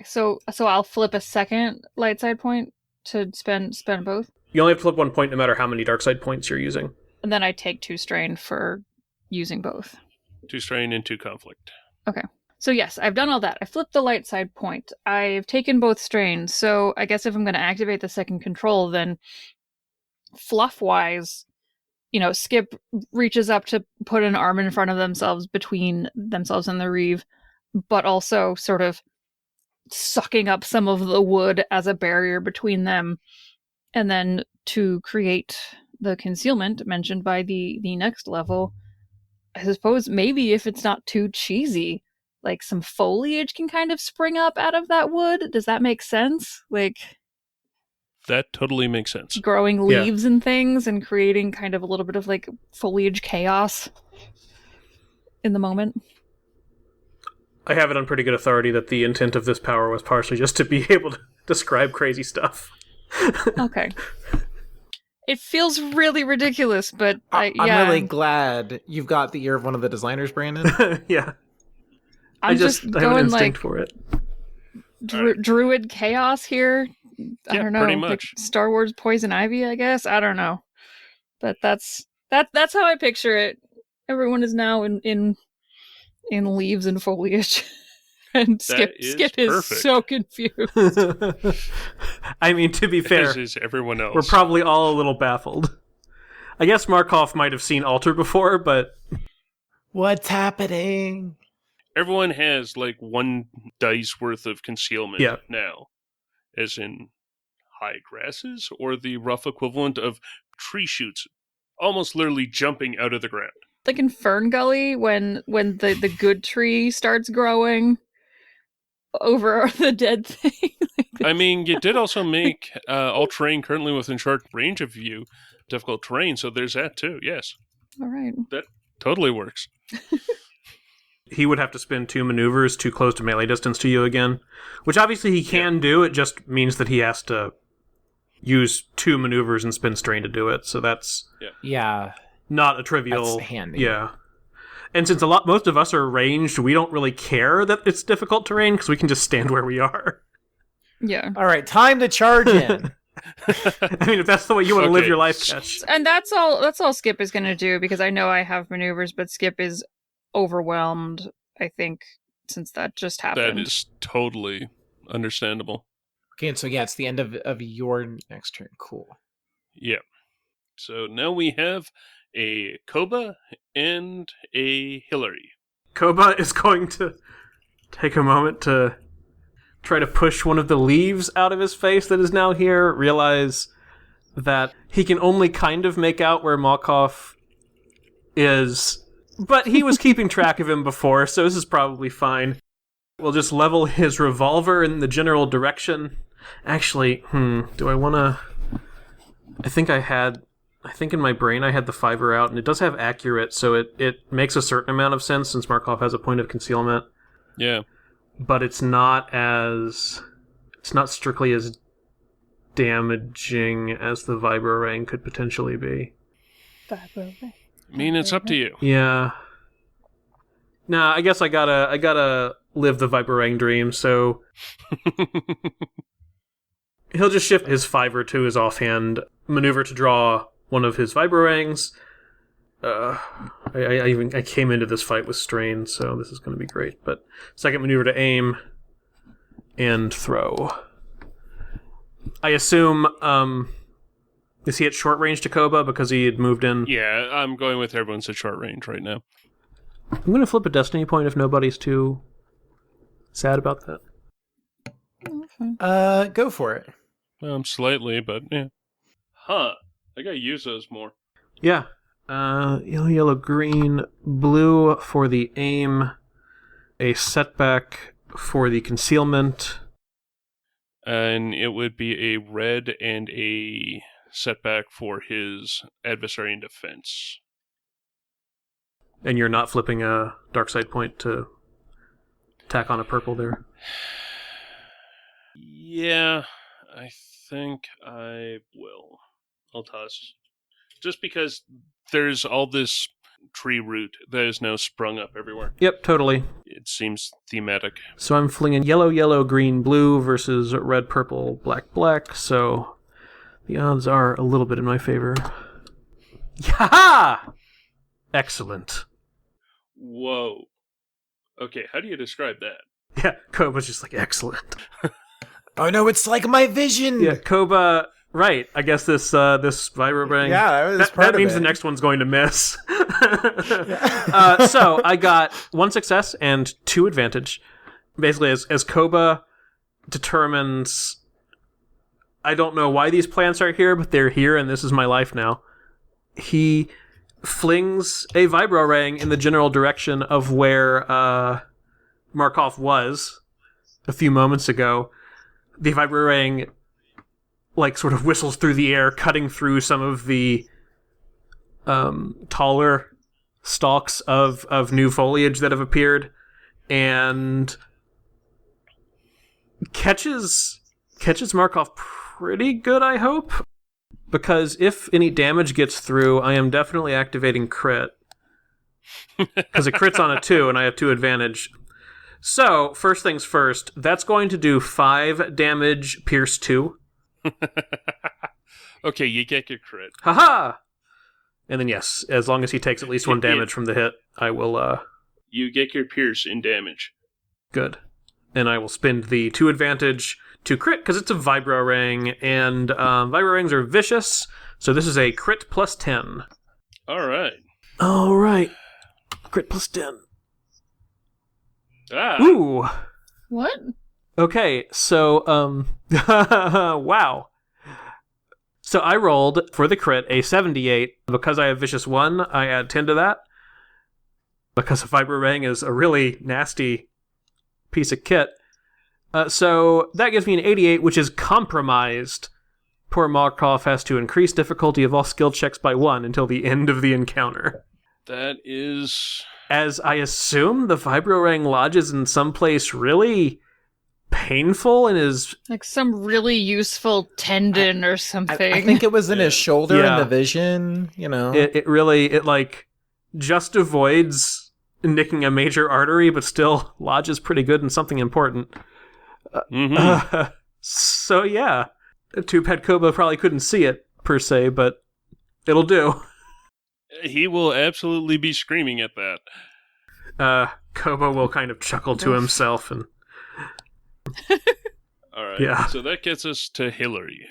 so I'll flip a second light side point to spend both. You only have to flip 1 point no matter how many dark side points you're using. And then I take 2 strain for using both. 2 strain and 2 conflict. Okay. So yes, I've done all that. I flipped the light side point. I've taken both strains. So I guess if I'm going to activate the second control, then fluff-wise, Skip reaches up to put an arm in front of themselves between themselves and the Reeve, but also sort of sucking up some of the wood as a barrier between them. And then to create the concealment mentioned by the next level, I suppose maybe if it's not too cheesy, like some foliage can kind of spring up out of that wood. Does that make sense? Like That totally makes sense. growing leaves and things and creating kind of a little bit of like foliage chaos in the moment. I have it on pretty good authority that the intent of this power was partially just to be able to describe crazy stuff. Okay. It feels really ridiculous, but I'm really glad you've got the ear of one of the designers, Brandon. Yeah. I'm just I have an going instinct like for it. druid chaos here. I Yeah, don't know. pretty like much. Star Wars poison ivy, I guess. I don't know. But that's how I picture it. Everyone is now in leaves and foliage. And Skip is is perfect. so confused. I mean, to be fair, As is everyone else. we're probably all a little baffled. I guess Markov might have seen Alter before, but What's happening? Everyone has like 1 dice worth of concealment now. As in high grasses, or the rough equivalent of tree shoots almost literally jumping out of the ground. Like in Fern Gully, when the good tree starts growing over the dead thing. I mean, you did also make all terrain currently within short range of you difficult terrain, so there's that too, yes. All right. That totally works. he would have to spend 2 maneuvers too close to melee distance to you again, which obviously he can do. It just means that he has to use 2 maneuvers and spend strain to do it, so that's Yeah. not a trivial... That's handy. Yeah. And since most of us are ranged, we don't really care that it's difficult terrain, because we can just stand where we are. Yeah. All right, time to charge in. I mean, if that's the way you want to live Okay. your life, Ketch. And that's all Skip is going to do, because I know I have maneuvers, but Skip is overwhelmed, I think, since that just happened. That is totally understandable. Okay, and so yeah, it's the end of your next turn. Cool. Yeah. So now we have a Koba and a Hillary. Koba is going to take a moment to try to push one of the leaves out of his face that is now here, realize that he can only kind of make out where Malkoff is, but he was keeping track of him before, so this is probably fine. We'll just level his revolver in the general direction. Actually, do I want to... I think in my brain I had the 5-er out, and it does have accurate, so it makes a certain amount of sense since Markov has a point of concealment. Yeah. But it's not strictly as damaging as the Vibro Ring could potentially be. Vibro ray. I mean, it's up to you. Yeah. Nah, I guess I gotta live the Viperang dream, so he'll just shift his 5 to his offhand maneuver to draw one of his Viperangs. I came into this fight with strain, so this is going to be great. But second maneuver to aim and throw. I assume, is he at short range to Koba because he had moved in? Yeah, I'm going with everyone's at short range right now. I'm going to flip a destiny point if nobody's too sad about that. Go for it. Slightly, but yeah. Huh. I gotta use those more. Yeah. Yellow, green, blue for the aim, a setback for the concealment. And it would be a red and a setback for his adversary in defense. And you're not flipping a dark side point to tack on a purple there? Yeah, I think I will. I'll toss. Just because there's all this tree root that is now sprung up everywhere. Yep, totally. It seems thematic. So I'm flinging yellow, yellow, green, blue versus red, purple, black, black. So the odds are a little bit in my favor. Yaha! Excellent. Whoa. Okay, how do you describe that? Yeah, Koba's just like, excellent. Oh no, it's like my vision. Yeah, Koba. Right, I guess this Vibro Ring. Yeah, that means the next one's going to miss. So I got 1 success and 2 advantage. Basically, as Koba determines, I don't know why these plants are here, but they're here, and this is my life now. He flings a Vibro Ring in the general direction of where Markov was a few moments ago. The Vibro Ring sort of whistles through the air, cutting through some of the taller stalks of new foliage that have appeared, and catches Markov pretty good, I hope. Because if any damage gets through, I am definitely activating crit. Because a crit's on a 2, and I have 2 advantage. So, first things first, that's going to do 5 damage, pierce 2. Okay, you get your crit. Haha! And then yes, as long as he takes at least 1 damage from the hit, I will, You get your pierce in damage. Good. And I will spend the 2 advantage to crit, because it's a Vibro Ring, and Vibro Rings are vicious, so this is a crit plus 10. Alright. Crit plus 10. Ah! Ooh! What? Okay, so, wow. So I rolled, for the crit, a 78. Because I have Vicious 1, I add 10 to that. Because a Vibro Ring is a really nasty piece of kit. So that gives me an 88, which is compromised. Poor Markov has to increase difficulty of all skill checks by 1 until the end of the encounter. That is... As I assume the Vibro Ring lodges in some place really painful and is... Like some really useful tendon or something. I think it was in his shoulder Yeah. in the vision, you know. It really, just avoids nicking a major artery, but still lodges pretty good in something important. So yeah, Two-Pet Koba probably couldn't see it, per se, but it'll do. He will absolutely be screaming at that. Koba will kind of chuckle to himself and... Alright, Yeah. So that gets us to Hillary.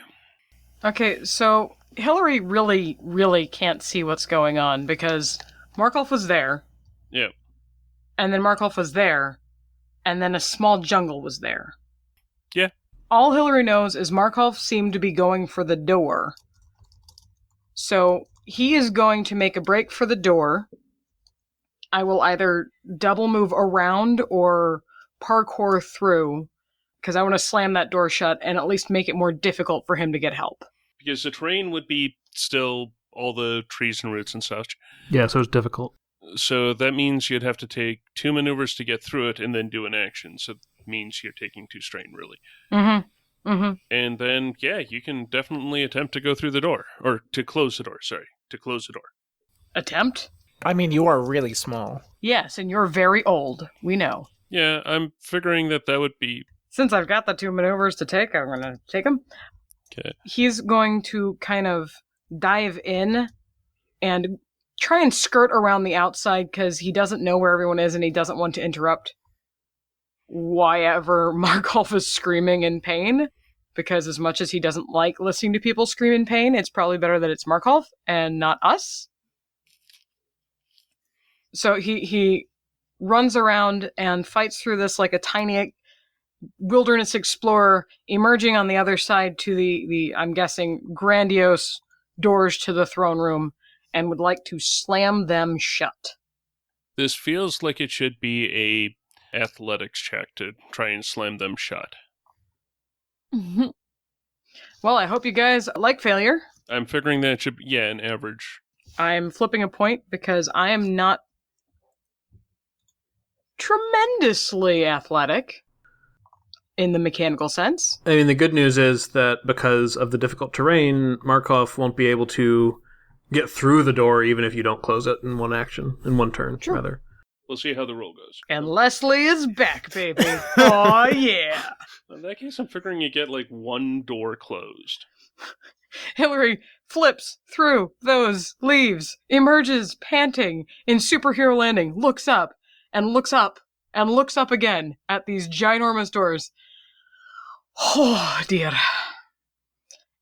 Okay, so Hillary really, really can't see what's going on because Markov was there. Yeah. And then Markov was there. And then a small jungle was there. Yeah. All Hillary knows is Markov seemed to be going for the door. So he is going to make a break for the door. I will either double move around or parkour through, because I want to slam that door shut and at least make it more difficult for him to get help. Because the terrain would be still all the trees and roots and such. Yeah, so it's difficult. So that means you'd have to take 2 maneuvers to get through it and then do an action. So it means you're taking 2 strain, really. Mm-hmm. Mm-hmm. And then, yeah, you can definitely attempt to go through the door. Or to close the door, sorry. To close the door. attempt. I mean, you are really small. Yes, and you're very old. We know. Yeah, I'm figuring that would be... Since I've got the 2 maneuvers to take, I'm going to take them. Okay. He's going to kind of dive in and try and skirt around the outside because he doesn't know where everyone is and he doesn't want to interrupt why ever Markov is screaming in pain. Because as much as he doesn't like listening to people scream in pain, it's probably better that it's Markov and not us. So he runs around and fights through this like a tiny wilderness explorer, emerging on the other side to the I'm guessing, grandiose doors to the throne room, and would like to slam them shut. This feels like it should be a athletics check to try and slam them shut. Well, I hope you guys like failure. I'm figuring that it should be, an average. I'm flipping a point because I am not tremendously athletic in the mechanical sense. I mean, the good news is that because of the difficult terrain, Markov won't be able to get through the door even if you don't close it in one turn, True. rather. We'll see how the roll goes. And Leslie is back, baby. Oh, yeah. In that case, I'm figuring you get, like, one door closed. Hillary flips through those leaves, emerges panting in superhero landing, looks up, and looks up, and looks up again at these ginormous doors. Oh, dear.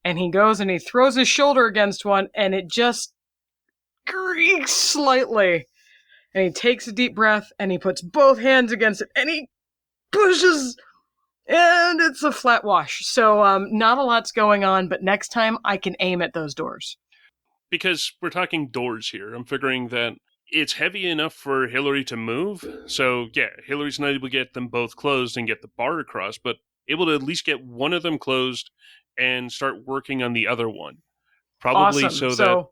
And he goes and he throws his shoulder against one, and it just creaks slightly. And he takes a deep breath, and he puts both hands against it, and he pushes, and it's a flat wash. So, not a lot's going on, but next time I can aim at those doors. Because we're talking doors here, I'm figuring that it's heavy enough for Hillary to move. So, yeah, Hillary's not able to get them both closed and get the bar across, but able to at least get one of them closed and start working on the other one. Probably Awesome. so that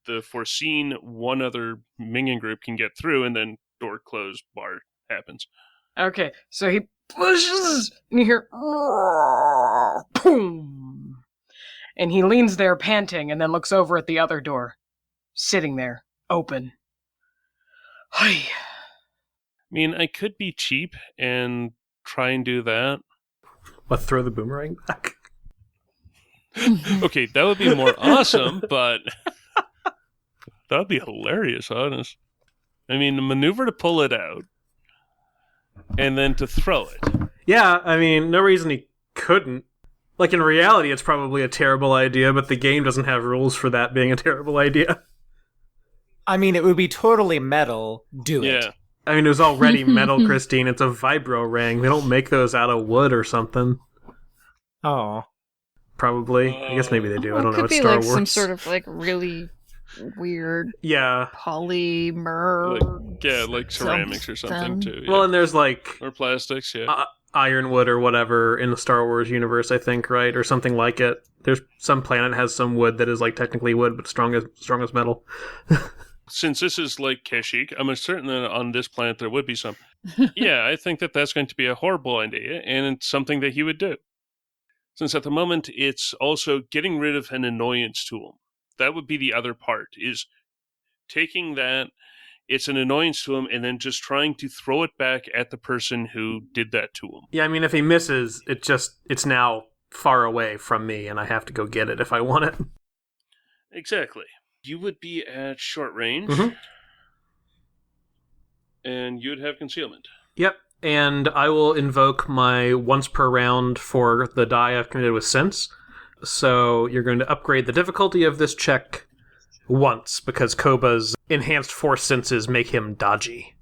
the foreseen one other minion group can get through, and then door closed, bar happens. Okay, so he pushes, and you hear, boom. And he leans there panting, and then looks over at the other door, sitting there, open. Hi. I mean, I could be cheap and try and do that. What, throw the boomerang back? Okay, that would be more awesome, but that would be hilarious, honest. I mean, the maneuver to pull it out, and then to throw it. Yeah, I mean, no reason he couldn't. Like, in reality, it's probably a terrible idea, but the game doesn't have rules for that being a terrible idea. I mean, it would be totally metal. Do it. Yeah. I mean, it was already metal, Christine. It's a vibro ring. They don't make those out of wood or something. Oh. Probably. I guess maybe they do. I don't know. Could It's be Star like Wars. some sort of like really weird Yeah. polymer. Like ceramics or something, too. Yeah. Well, and there's like Or plastics, yeah. ironwood or whatever in the Star Wars universe, I think, right? Or something like it. There's some planet has some wood that is like technically wood, but strong as metal. Since this is like Kashyyyk, I'm certain that on this planet there would be some. Yeah, I think that that's going to be a horrible idea, and it's something that he would do. Since at the moment it's also getting rid of an annoyance to him. That would be the other part, is taking that, it's an annoyance to him, and then just trying to throw it back at the person who did that to him. Yeah, I mean, if he misses, it's now far away from me, and I have to go get it if I want it. Exactly. You would be at short range, and you'd have concealment. Yep, and I will invoke my once per round for the die I've committed with Sense. So you're going to upgrade the difficulty of this check once, because Koba's enhanced force senses make him dodgy.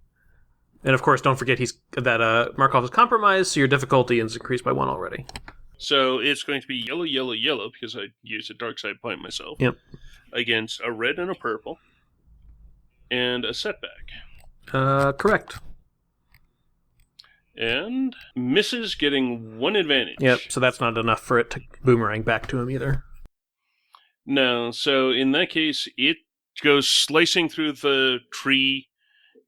And of course, don't forget that Markov is compromised, so your difficulty is increased by 1 already. So it's going to be yellow, yellow, yellow, because I used a dark side point myself. Yep. Against a red and a purple, and a setback. Correct. And misses, getting 1 advantage. Yep, so that's not enough for it to boomerang back to him either. No, so in that case, it goes slicing through the tree,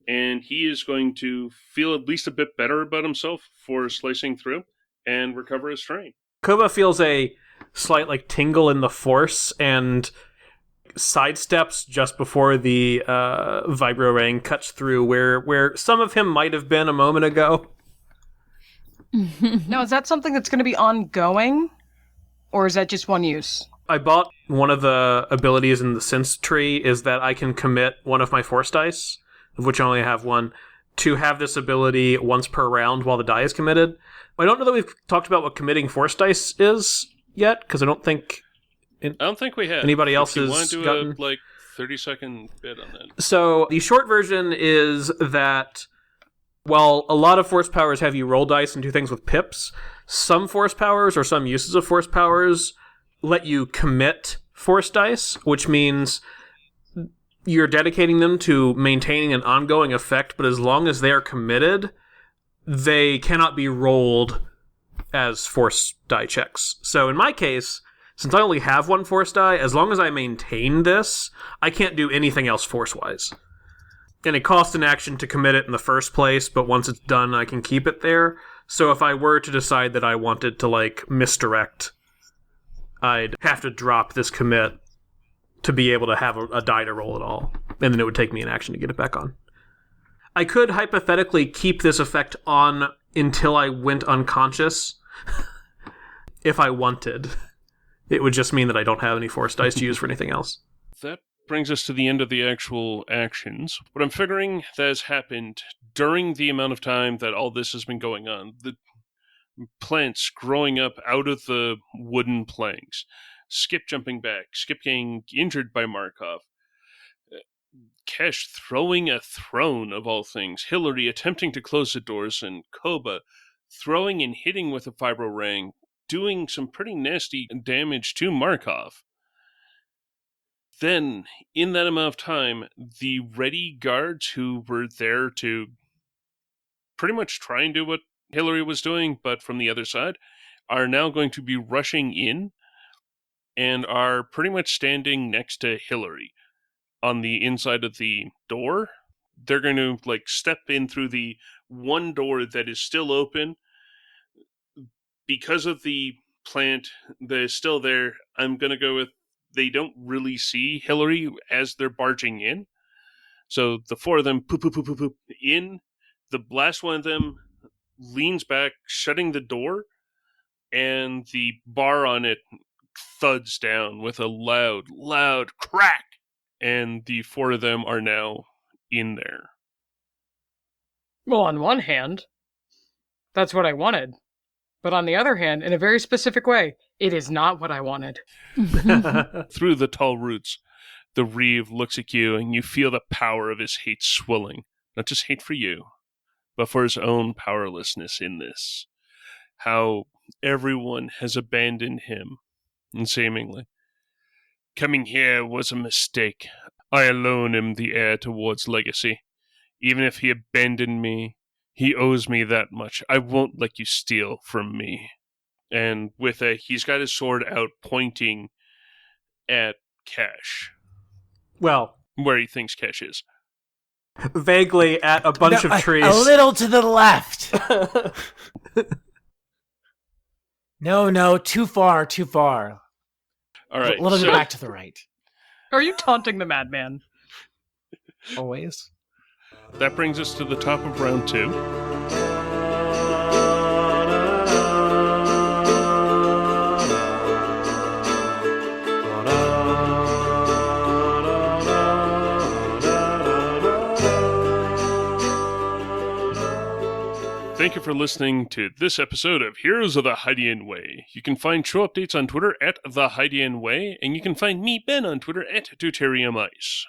and he is going to feel at least a bit better about himself for slicing through, and recover his strain. Koba feels a slight tingle in the force, and sidesteps just before the vibro ring cuts through where some of him might have been a moment ago. Now, is that something that's going to be ongoing, or is that just one use? I bought one of the abilities in the sense tree is that I can commit one of my force dice, of which I only have one, to have this ability once per round while the die is committed. I don't know that we've talked about what committing force dice is yet, because I don't think we have. Anybody else you has want to do gotten... a 30-second bit on that? So the short version is that while a lot of force powers have you roll dice and do things with pips, some force powers or some uses of force powers let you commit force dice, which means you're dedicating them to maintaining an ongoing effect, but as long as they are committed, they cannot be rolled as force die checks. So in my case, since I only have one force die, as long as I maintain this, I can't do anything else force-wise. And it costs an action to commit it in the first place, but once it's done, I can keep it there. So if I were to decide that I wanted to, misdirect, I'd have to drop this commit to be able to have a die to roll at all. And then it would take me an action to get it back on. I could hypothetically keep this effect on until I went unconscious, if I wanted. It would just mean that I don't have any force dice to use for anything else. That brings us to the end of the actual actions. What I'm figuring that has happened during the amount of time that all this has been going on, the plants growing up out of the wooden planks, Skip jumping back, Skip getting injured by Markov, Kesh throwing a throne of all things, Hillary attempting to close the doors, and Koba throwing and hitting with a vibro ring, doing some pretty nasty damage to Markov. Then, in that amount of time, the ready guards who were there to pretty much try and do what Hillary was doing, but from the other side, are now going to be rushing in and are pretty much standing next to Hillary on the inside of the door. They're going to step in through the one door that is still open. Because of the plant that is still there, I'm going to go with they don't really see Hillary as they're barging in. So the four of them poop in. The last one of them leans back, shutting the door, and the bar on it thuds down with a loud crack. And the four of them are now in there. Well, on one hand, that's what I wanted. But on the other hand, in a very specific way, it is not what I wanted. Through the tall roots, the Reeve looks at you, and you feel the power of his hate swelling. Not just hate for you, but for his own powerlessness in this. How everyone has abandoned him, and seemingly. Coming here was a mistake. I alone am the heir towards legacy. Even if he abandoned me, he owes me that much. I won't let you steal from me. And he's got his sword out pointing at Cash. Well, where he thinks Cash is. Vaguely at a bunch of trees. A little to the left. No, too far. All right. A little bit back to the right. Are you taunting the madman? Always. That brings us to the top of round 2. Thank you for listening to this episode of Heroes of the Hydian Way. You can find show updates on Twitter at The Hydian Way, and you can find me, Ben, on Twitter at DeuteriumIce.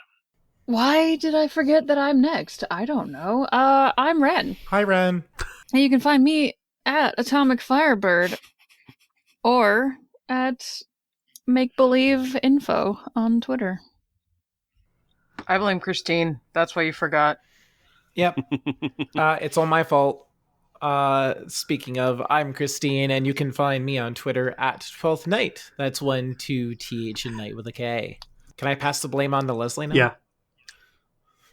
Why did I forget that I'm next? I don't know. I'm Ren. Hi, Ren. And you can find me at Atomic Firebird or at Make Believe Info on Twitter. I blame Christine. That's why you forgot. Yep. It's all my fault. Speaking of, I'm Christine, and you can find me on Twitter at 12th Night. That's 1-2-TH and night with a K. Can I pass the blame on to Leslie now? Yeah.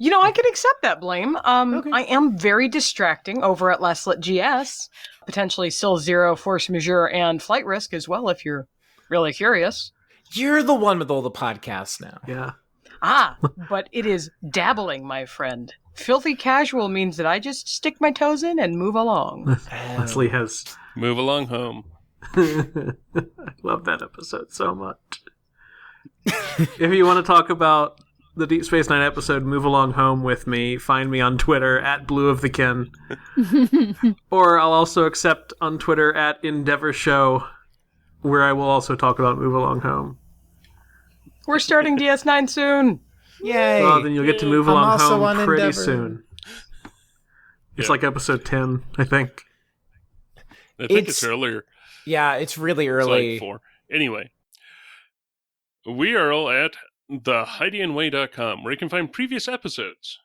You know, I can accept that blame. Okay. I am very distracting over at Leslet GS. Potentially still Zero, Force Majeure, and Flight Risk as well, if you're really curious. You're the one with all the podcasts now. Yeah. But it is dabbling, my friend. Filthy casual means that I just stick my toes in and move along. Leslie has... Move along home. I love that episode so much. If you want to talk about the Deep Space Nine episode Move Along Home with me, find me on Twitter at Blue of the Kin. Or I'll also accept on Twitter at Endeavor Show, where I will also talk about Move Along Home. We're starting DS9 soon. Yay! Well, then you'll get to move I'm along also home on pretty Endeavor. soon. It's Yeah. like episode 10, I think. I think It's- it's earlier. Yeah, it's really It's early. like 4. Anyway, we are all at thehydiandway.com, where you can find previous episodes.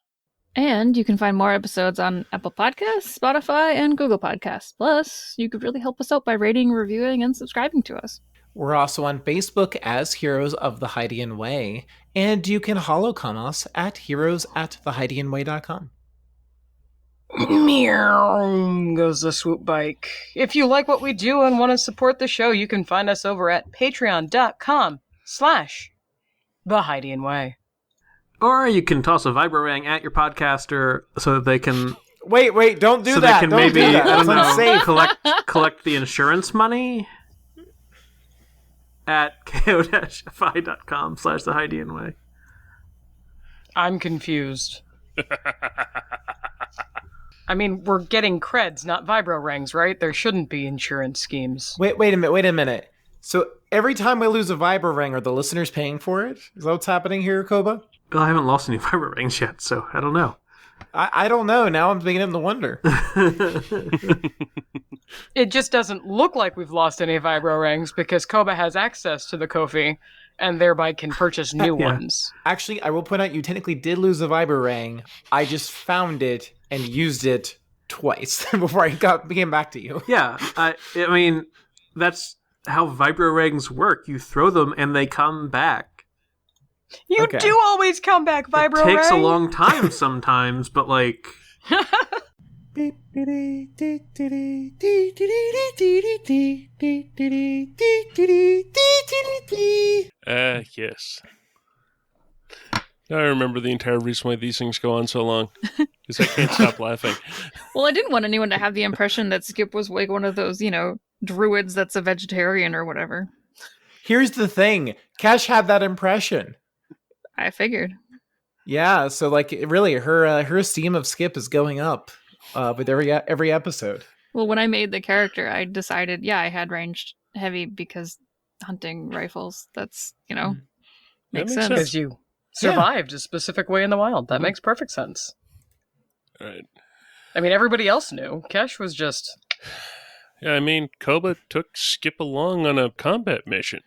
And you can find more episodes on Apple Podcasts, Spotify, and Google Podcasts. Plus, you could really help us out by rating, reviewing, and subscribing to us. We're also on Facebook as Heroes of the Hydian Way, and you can holocom us at heroes@thehydianway.com. Meow goes the swoop bike. If you like what we do and want to support the show, you can find us over at patreon.com/thehydianway. Or you can toss a Vibrorang at your podcaster so that they can... Wait, don't do so that. they can Don't maybe, do that. I don't That's know, unsafe. collect the insurance money at ko-fi.com/thehydianway. I'm confused. I mean, we're getting creds, not vibro rings, right? There shouldn't be insurance schemes. Wait a minute. So every time we lose a Vibro ring, are the listeners paying for it? Is that what's happening here, Koba? Well, I haven't lost any Vibrorings yet, so I don't know. I don't know. Now I'm beginning to wonder. It just doesn't look like we've lost any vibro rings because Koba has access to the Ko-fi and thereby can purchase new Yeah. ones. Actually, I will point out you technically did lose a Vibro ring. I just found it and used it twice before I came back to you. Yeah, I mean, that's how Vibrorings work. You throw them and they come back. You Okay. do always come back, vibro It takes a ring. long time sometimes, but like... Yes. Now I remember the entire reason why these things go on so long. Because I can't stop laughing. Well, I didn't want anyone to have the impression that Skip was like one of those, druids that's a vegetarian or whatever. Here's the thing. Cash had that impression. I figured. Yeah, so really, her esteem of Skip is going up with every episode. Well, when I made the character, I decided, I had ranged heavy because hunting rifles, that's, makes makes sense. sense. Because you survived a specific way in the wild. That makes perfect sense. All right. I mean, everybody else knew. Kesh was just... Yeah, I mean, Koba took Skip along on a combat mission.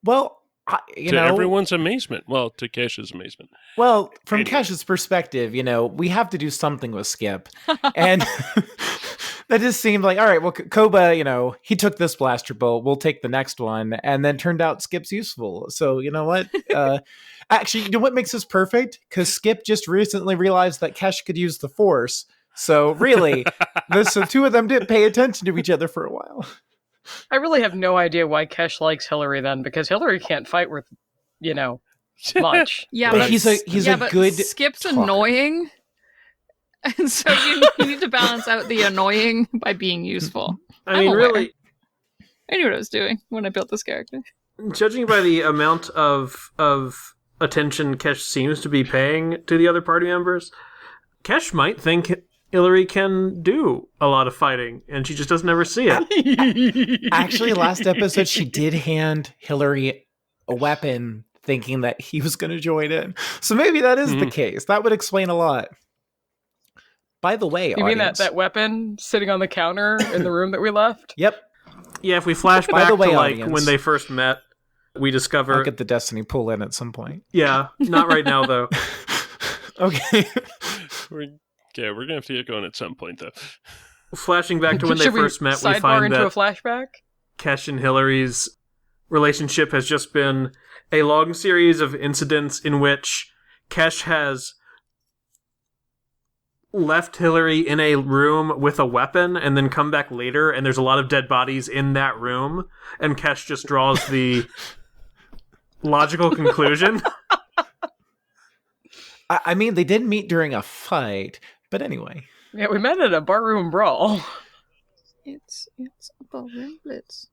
Well, To everyone's amazement. Well, to Cash's amazement. Well, from Anyway. Cash's perspective, we have to do something with Skip. And that just seemed like, all right, well, Koba, he took this blaster bolt. We'll take the next one. And then turned out Skip's useful. So, you know what? Actually, you know what makes this perfect? Because Skip just recently realized that Cash could use the Force. So, really, the two of them didn't pay attention to each other for a while. I really have no idea why Kesh likes Hillary then, because Hillary can't fight with, much. Yeah, But but he's a but good Skip's talker. annoying. And so you need to balance out the annoying by being useful. I mean, aware. really, I knew what I was doing when I built this character. judging by the amount of attention Kesh seems to be paying to the other party members, Kesh might think Hillary can do a lot of fighting, and she just doesn't ever see it. Actually, last episode, she did hand Hillary a weapon thinking that he was going to join in. So maybe that is the case. That would explain a lot. By the way, You mean audience, that weapon sitting on the counter in the room that we left? Yep. Yeah, if we flash By back the way, to audience. when they first met, we discover... I'll get the Destiny pull in at some point. Yeah, not right now, though. Okay. We're going to have to get going at some point, though. Flashing back to when they Should we first met, we sidebar find into a that flashback? Kesh and Hillary's relationship has just been a long series of incidents in which Kesh has left Hillary in a room with a weapon and then come back later, and there's a lot of dead bodies in that room, and Kesh just draws the logical conclusion. I mean, they did meet during a fight, but anyway. Yeah, we met at a barroom brawl. It's a ballroom blitz.